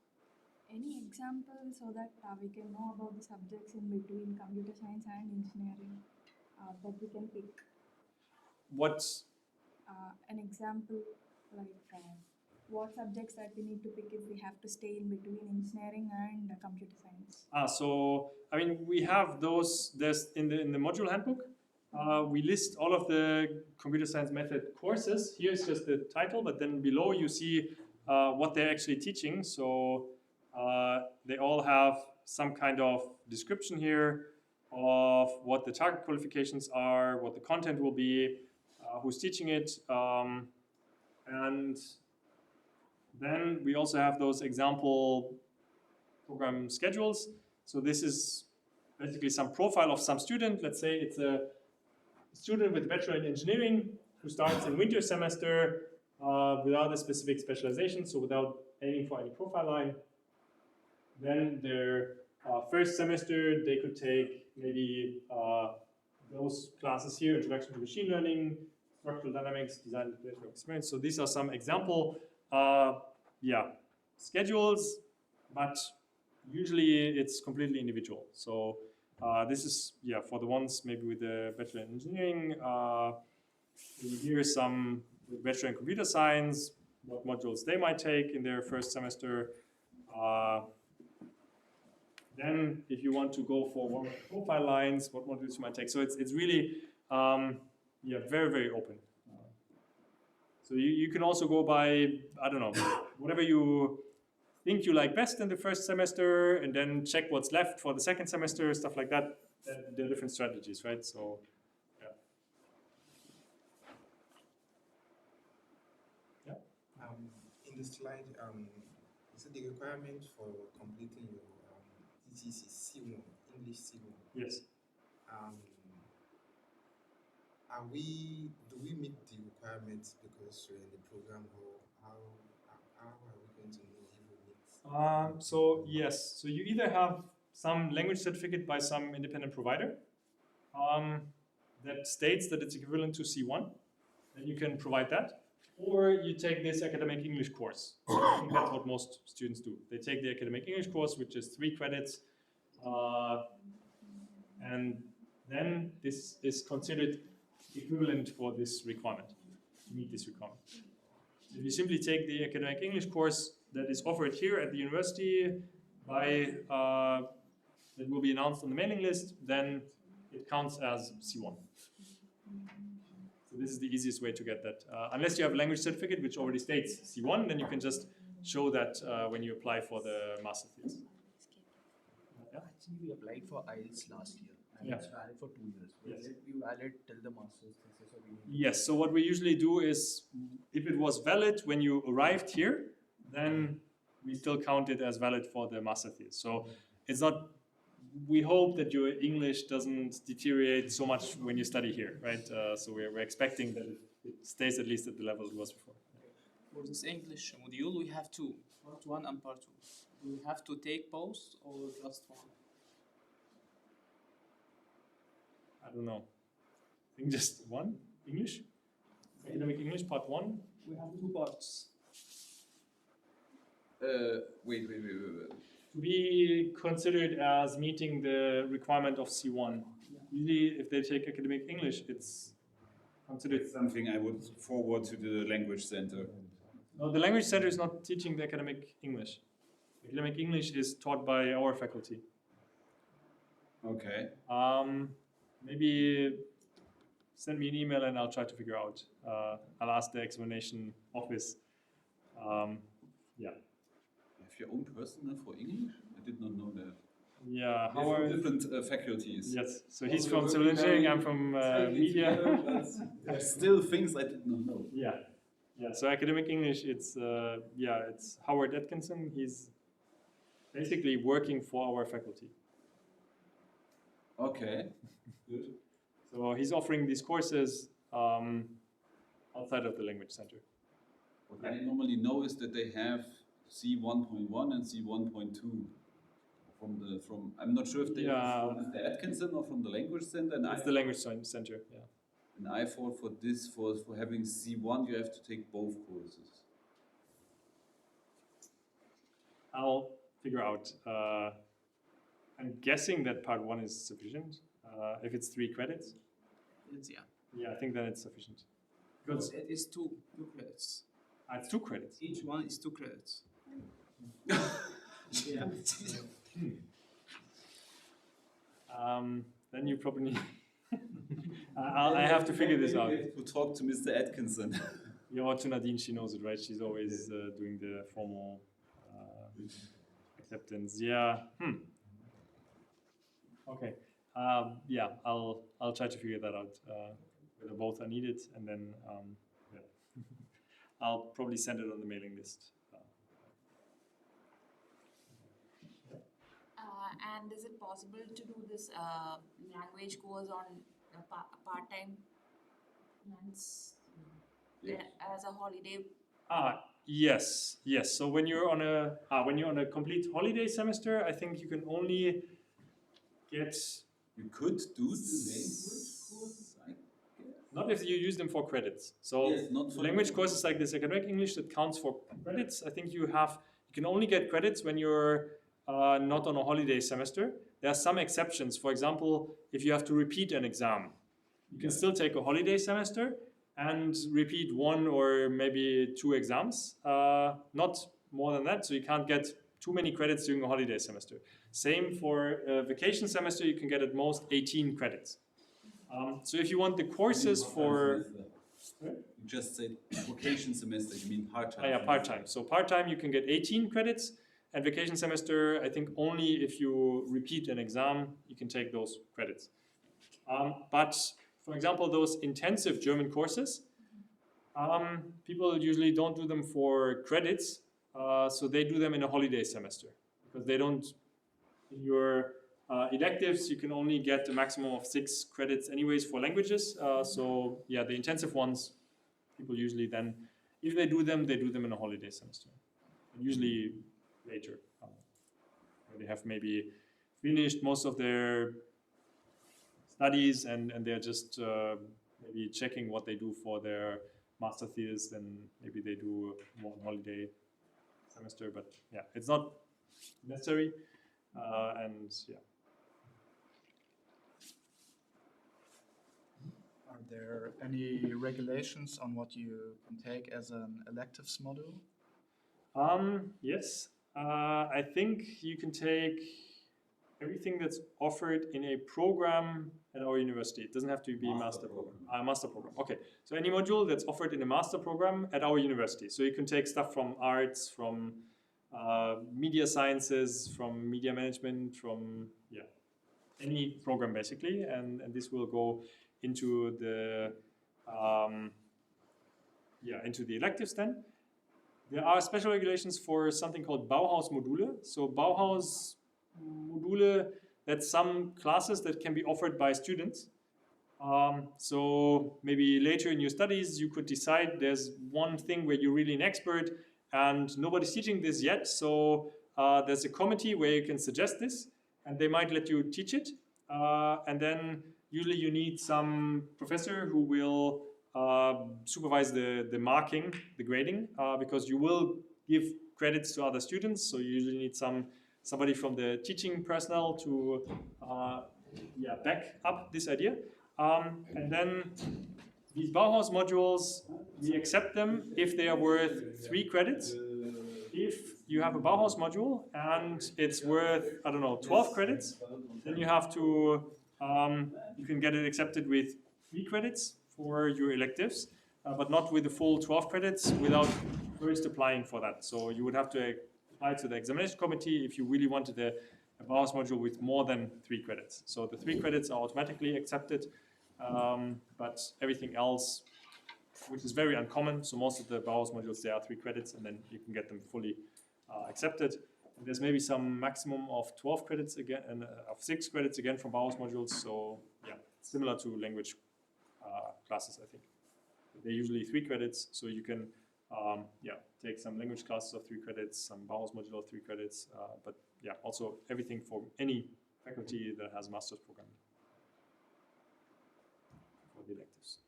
Any examples so that we can know about the subjects in between computer science and engineering that we can pick? What? An example like what subjects that we need to pick if we have to stay in between engineering and computer science? So I mean, we have those. There's in the module handbook. We list all of the computer science method courses. Here's just the title, but then below you see what they're actually teaching. So they all have some kind of description here of what the target qualifications are, what the content will be, who's teaching it, and then we also have those example program schedules. So this is basically some profile of some student. Let's say it's a student with a bachelor in engineering who starts in winter semester without a specific specialization, so without aiming for any profile line. Then their first semester, they could take maybe those classes here, Introduction to Machine Learning, Structural Dynamics, Design Network Experience. So these are some example schedules, but usually it's completely individual. So this is for the ones maybe with the Bachelor in Engineering. Here some with Bachelor in Computer Science, what modules they might take in their first semester. Then if you want to go for one profile lines, what modules you might take. So it's really very, very open. So you can also go by, I don't know, whatever you think you like best in the first semester, and then check what's left for the second semester, stuff like that. There are different strategies, right? So, In the slide, you said the requirement for completing your thesis is C1, English C1. yes. Do we meet the requirements because we're in the program, or how are we going to know if we meet? So yes, so you either have some language certificate by some independent provider that states that it's equivalent to C1, then you can provide that. Or you take this academic English course. I think that's what most students do. They take the academic English course, which is 3 credits, and then this is considered equivalent for this requirement, to meet this requirement. If you simply take the academic English course that is offered here at the university that will be announced on the mailing list, then it counts as C1. So this is the easiest way to get that. Unless you have a language certificate which already states C1, then you can just show that when you apply for the master thesis. Actually, we applied for IELTS last year, and Yeah. it's valid for 2 years. Yes. Will it be valid till the master's thesis, or we need Yes, so what we usually do is, if it was valid when you arrived here, then we still count it as valid for the master thesis. So it's not, we hope that your English doesn't deteriorate so much when you study here, right? So we're expecting that it stays at least at the level it was before. For this English module, we have two, part 1 and part 2. Do we have to take both or just one? I don't know. I think just one English, academic English part 1. We have 2 parts. Wait. To be considered as meeting the requirement of C1. Usually, if they take academic English, it's considered. It's something I would forward to the language center. No, the language center is not teaching the academic English. Academic English is taught by our faculty. Okay. Maybe send me an email and I'll try to figure out. I'll ask the examination office. Yeah. You have your own personnel for English? I did not know that. Yeah. How are different faculties? Yes. So he's Also from civil working engineering. very I'm from tightly media. together, but there's still things I did not know. Yeah. Yeah. So academic English, it's it's Howard Atkinson. He's basically working for our faculty. Okay. Good. So he's offering these courses outside of the language center. What I normally know is that they have C1.1 and C1.2 from I'm not sure if they from the Atkinson or from the language center. And It's the language center. Yeah. And I thought for this for having C1 you have to take both courses. I'll figure out. I'm guessing that part 1 is sufficient. If it's 3 credits, It's, yeah. yeah, I think then it's sufficient. Because It is two credits. It's 2 credits. Each one is 2 credits. Yeah. Then you probably need I have to figure this out. To talk to Mr. Atkinson. Yeah, or to Nadine, she knows it, right? She's always doing the formal acceptance. Yeah. Okay. Yeah, I'll try to figure that out. Whether both are needed, and then yeah. I'll probably send it on the mailing list. And is it possible to do this language course on part-time months as a holiday? Yes. So when you're on a complete holiday semester, I think you can only get, You could do the language course, I guess. not if you use them for credits. So Yes, not for language courses like this academic English that counts for credits. I think you can only get credits when you're not on a holiday semester. There are some exceptions. For example, if you have to repeat an exam, you can still take a holiday semester and repeat 1 or maybe 2 exams, not more than that. So you can't get too many credits during a holiday semester. Same for a vacation semester, you can get at most 18 credits. So if you want the courses for... You just said vacation semester, you mean part-time? Yeah, part-time. So part-time you can get 18 credits, and vacation semester, I think only if you repeat an exam, you can take those credits. But for example, those intensive German courses, people usually don't do them for credits, so they do them in a holiday semester, because they don't, in your electives, you can only get a maximum of 6 credits anyways for languages. So yeah, the intensive ones, people usually then, if they do them in a holiday semester. And usually later, where they have maybe finished most of their studies and they're just maybe checking what they do for their master thesis, then maybe they do more holiday semester, but yeah, it's not necessary, and yeah. Are there any regulations on what you can take as an electives module? Yes, I think you can take everything that's offered in a program at our university. It doesn't have to be a master program. Master program. Okay, so any module that's offered in a master program at our university. So you can take stuff from arts, from media sciences, from media management, from any program basically, and this will go into the into the electives then. There are special regulations for something called Bauhaus Module. So Bauhaus Module, that's some classes that can be offered by students. So maybe later in your studies, you could decide there's one thing where you're really an expert and nobody's teaching this yet. So there's a committee where you can suggest this and they might let you teach it. And then usually you need some professor who will supervise the marking, the grading, because you will give credits to other students. So you usually need somebody from the teaching personnel to back up this idea. And then these Bauhaus modules, we accept them if they are worth 3 credits. If you have a Bauhaus module and it's worth, 12 credits, then you have to, you can get it accepted with 3 credits for your electives, but not with the full 12 credits without first applying for that. So you would have to apply to the examination committee if you really wanted a Bauhaus module with more than 3 credits. So the 3 credits are automatically accepted, but everything else, which is very uncommon, so most of the Bauhaus modules, they are 3 credits, and then you can get them fully accepted. And there's maybe some maximum of 12 credits again, and of 6 credits again from Bauhaus modules, so yeah, similar to language classes, I think. They're usually 3 credits, so you can take some language classes of 3 credits, some Bauhaus module of 3 credits, but yeah, also everything for any faculty that has a master's program for the electives.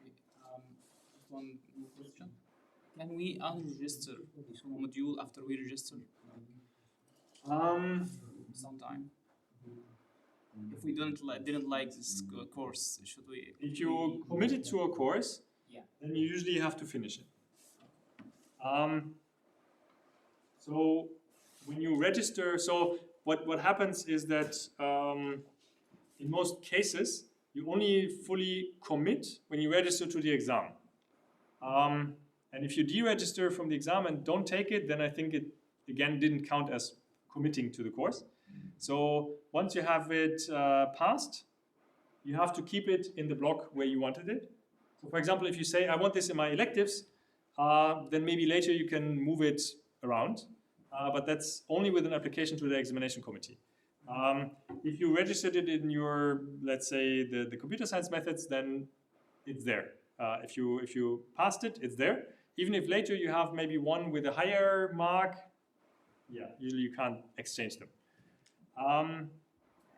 Okay, just one more question. Can we unregister a module after we register? Sometime. If we didn't like this course, should we? If you committed to a course, then you usually have to finish it. So when you register, so what happens is that in most cases, you only fully commit when you register to the exam. And if you deregister from the exam and don't take it, then I think it again didn't count as committing to the course. So once you have it passed, you have to keep it in the block where you wanted it. So for example, if you say, I want this in my electives, then maybe later you can move it around. But that's only with an application to the examination committee. If you registered it in your, let's say, the computer science methods, then it's there. If you passed it, it's there. Even if later you have maybe one with a higher mark, yeah, usually you can't exchange them.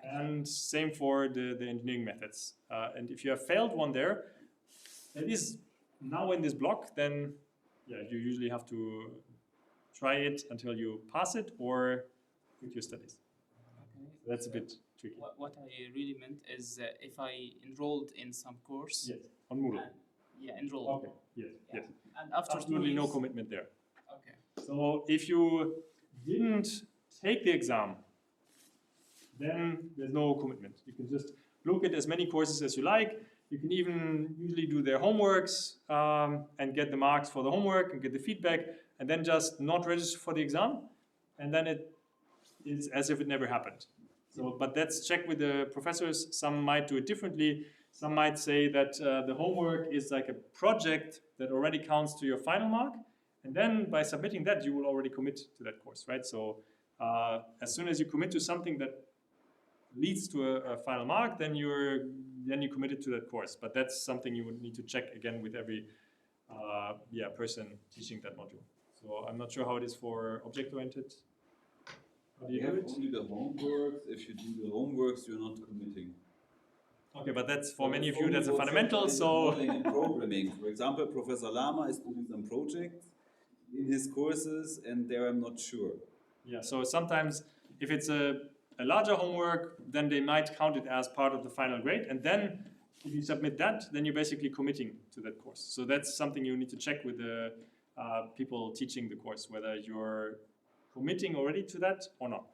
And same for the engineering methods. And if you have failed one there, that is now in this block, then yeah, you usually have to try it until you pass it or quit your studies. Okay. So that's a bit tricky. What I really meant is if I enrolled in some course. Yes, on Moodle. Yeah, enrolled. Okay, yes, Yeah. yes. And after Absolutely no 2 weeks. commitment there. Okay. So if you didn't take the exam, then there's no commitment. You can just look at as many courses as you like. You can even usually do their homeworks and get the marks for the homework and get the feedback, and then just not register for the exam, and then it is as if it never happened. So, but that's checked with the professors. Some might do it differently. Some might say that the homework is like a project that already counts to your final mark, and then by submitting that, you will already commit to that course, right? So as soon as you commit to something that leads to a final mark, then you committed to that course. But that's something you would need to check again with every person teaching that module. So I'm not sure how it is for object-oriented. How do you You do have it? only the homeworks. If you do the homeworks, you're not committing. Okay, but that's for many of It's you, that's a only what's fundamental. happening in So modeling and programming. For example, Professor Lama is doing some projects in his courses, and there I'm not sure. yeah, so sometimes if it's a larger homework, then they might count it as part of the final grade. And then if you submit that, then you're basically committing to that course. So that's something you need to check with the people teaching the course, whether you're committing already to that or not.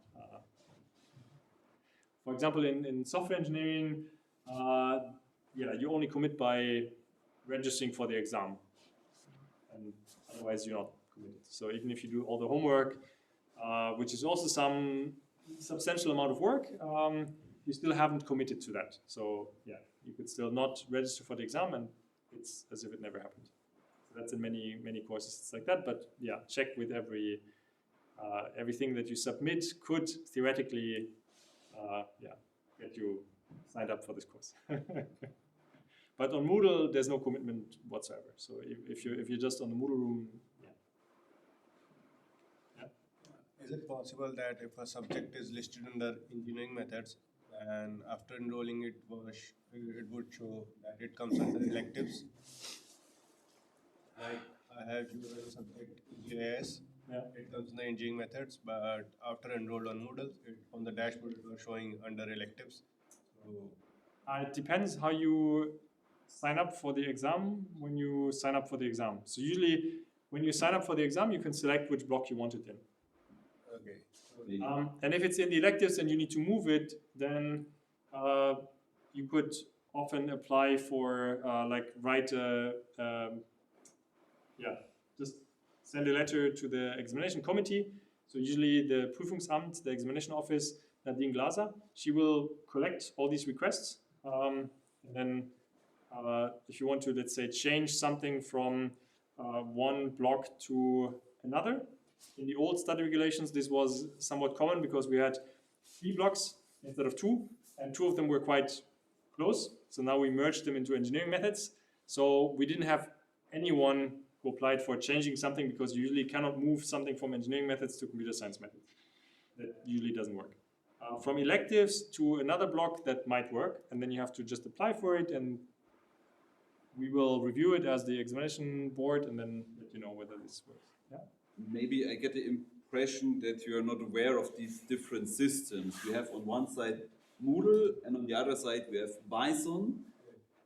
For example, in software engineering, you only commit by registering for the exam. And otherwise you're not committed. So even if you do all the homework, which is also some substantial amount of work, you still haven't committed to that. So yeah, you could still not register for the exam, and it's as if it never happened. So that's in many courses it's like that. But yeah, check with everything that you submit could theoretically get you signed up for this course. But on Moodle, there's no commitment whatsoever. So if you're just on the Moodle room, Is it possible that if a subject is listed under engineering methods and after enrolling it would show that it comes under electives? Like I have your subject GIS, yeah. it comes under engineering methods, but after enrolled on Moodle, on the dashboard it was showing under electives. So It depends how you sign up for the exam when you sign up for the exam. So usually when you sign up for the exam, you can select which block you want it in. okay. And if it's in the electives and you need to move it, then you could often apply for just send a letter to the examination committee. So usually the Prüfungsamt, the examination office, Nadine Glaser, she will collect all these requests. And then if you want to, let's say, change something from one block to another, in the old study regulations, this was somewhat common because we had 3 blocks instead of 2, and 2 of them were quite close. So now we merged them into engineering methods. So we didn't have anyone who applied for changing something because you usually cannot move something from engineering methods to computer science methods. That usually doesn't work. From electives to another block, that might work, and then you have to just apply for it, and we will review it as the examination board, and then let you know whether this works. Yeah. Maybe I get the impression that you are not aware of these different systems. We have on one side Moodle, and on the other side we have Bison.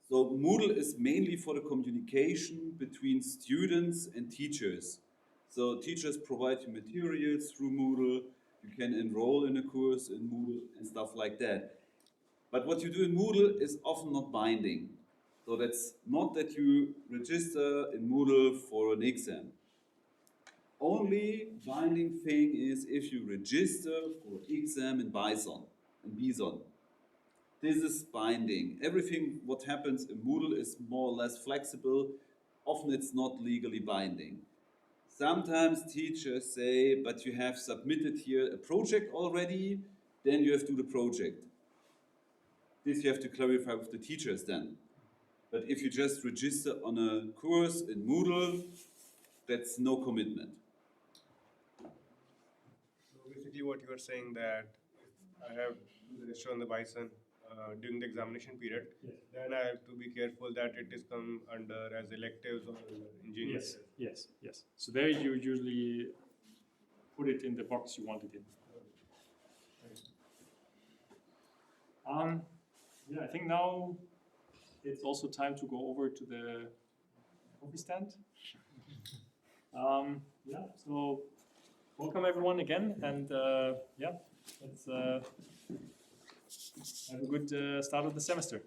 So Moodle is mainly for the communication between students and teachers. So teachers provide you materials through Moodle. You can enroll in a course in Moodle and stuff like that. But what you do in Moodle is often not binding. So that's not that you register in Moodle for an exam. Only binding thing is if you register for exam in Bison. This is binding. Everything what happens in Moodle is more or less flexible. Often it's not legally binding. Sometimes teachers say, but you have submitted here a project already, then you have to do the project. This you have to clarify with the teachers then. But if you just register on a course in Moodle, that's no commitment. So basically what you are saying that if I have to register on the Bison during the examination period, then I have to be careful that it is come under as electives or engineering. Yes. So there you usually put it in the box you want it in. Yeah, I think now it's also time to go over to the coffee stand. Yeah, so welcome everyone again, and yeah, let's have a good start of the semester.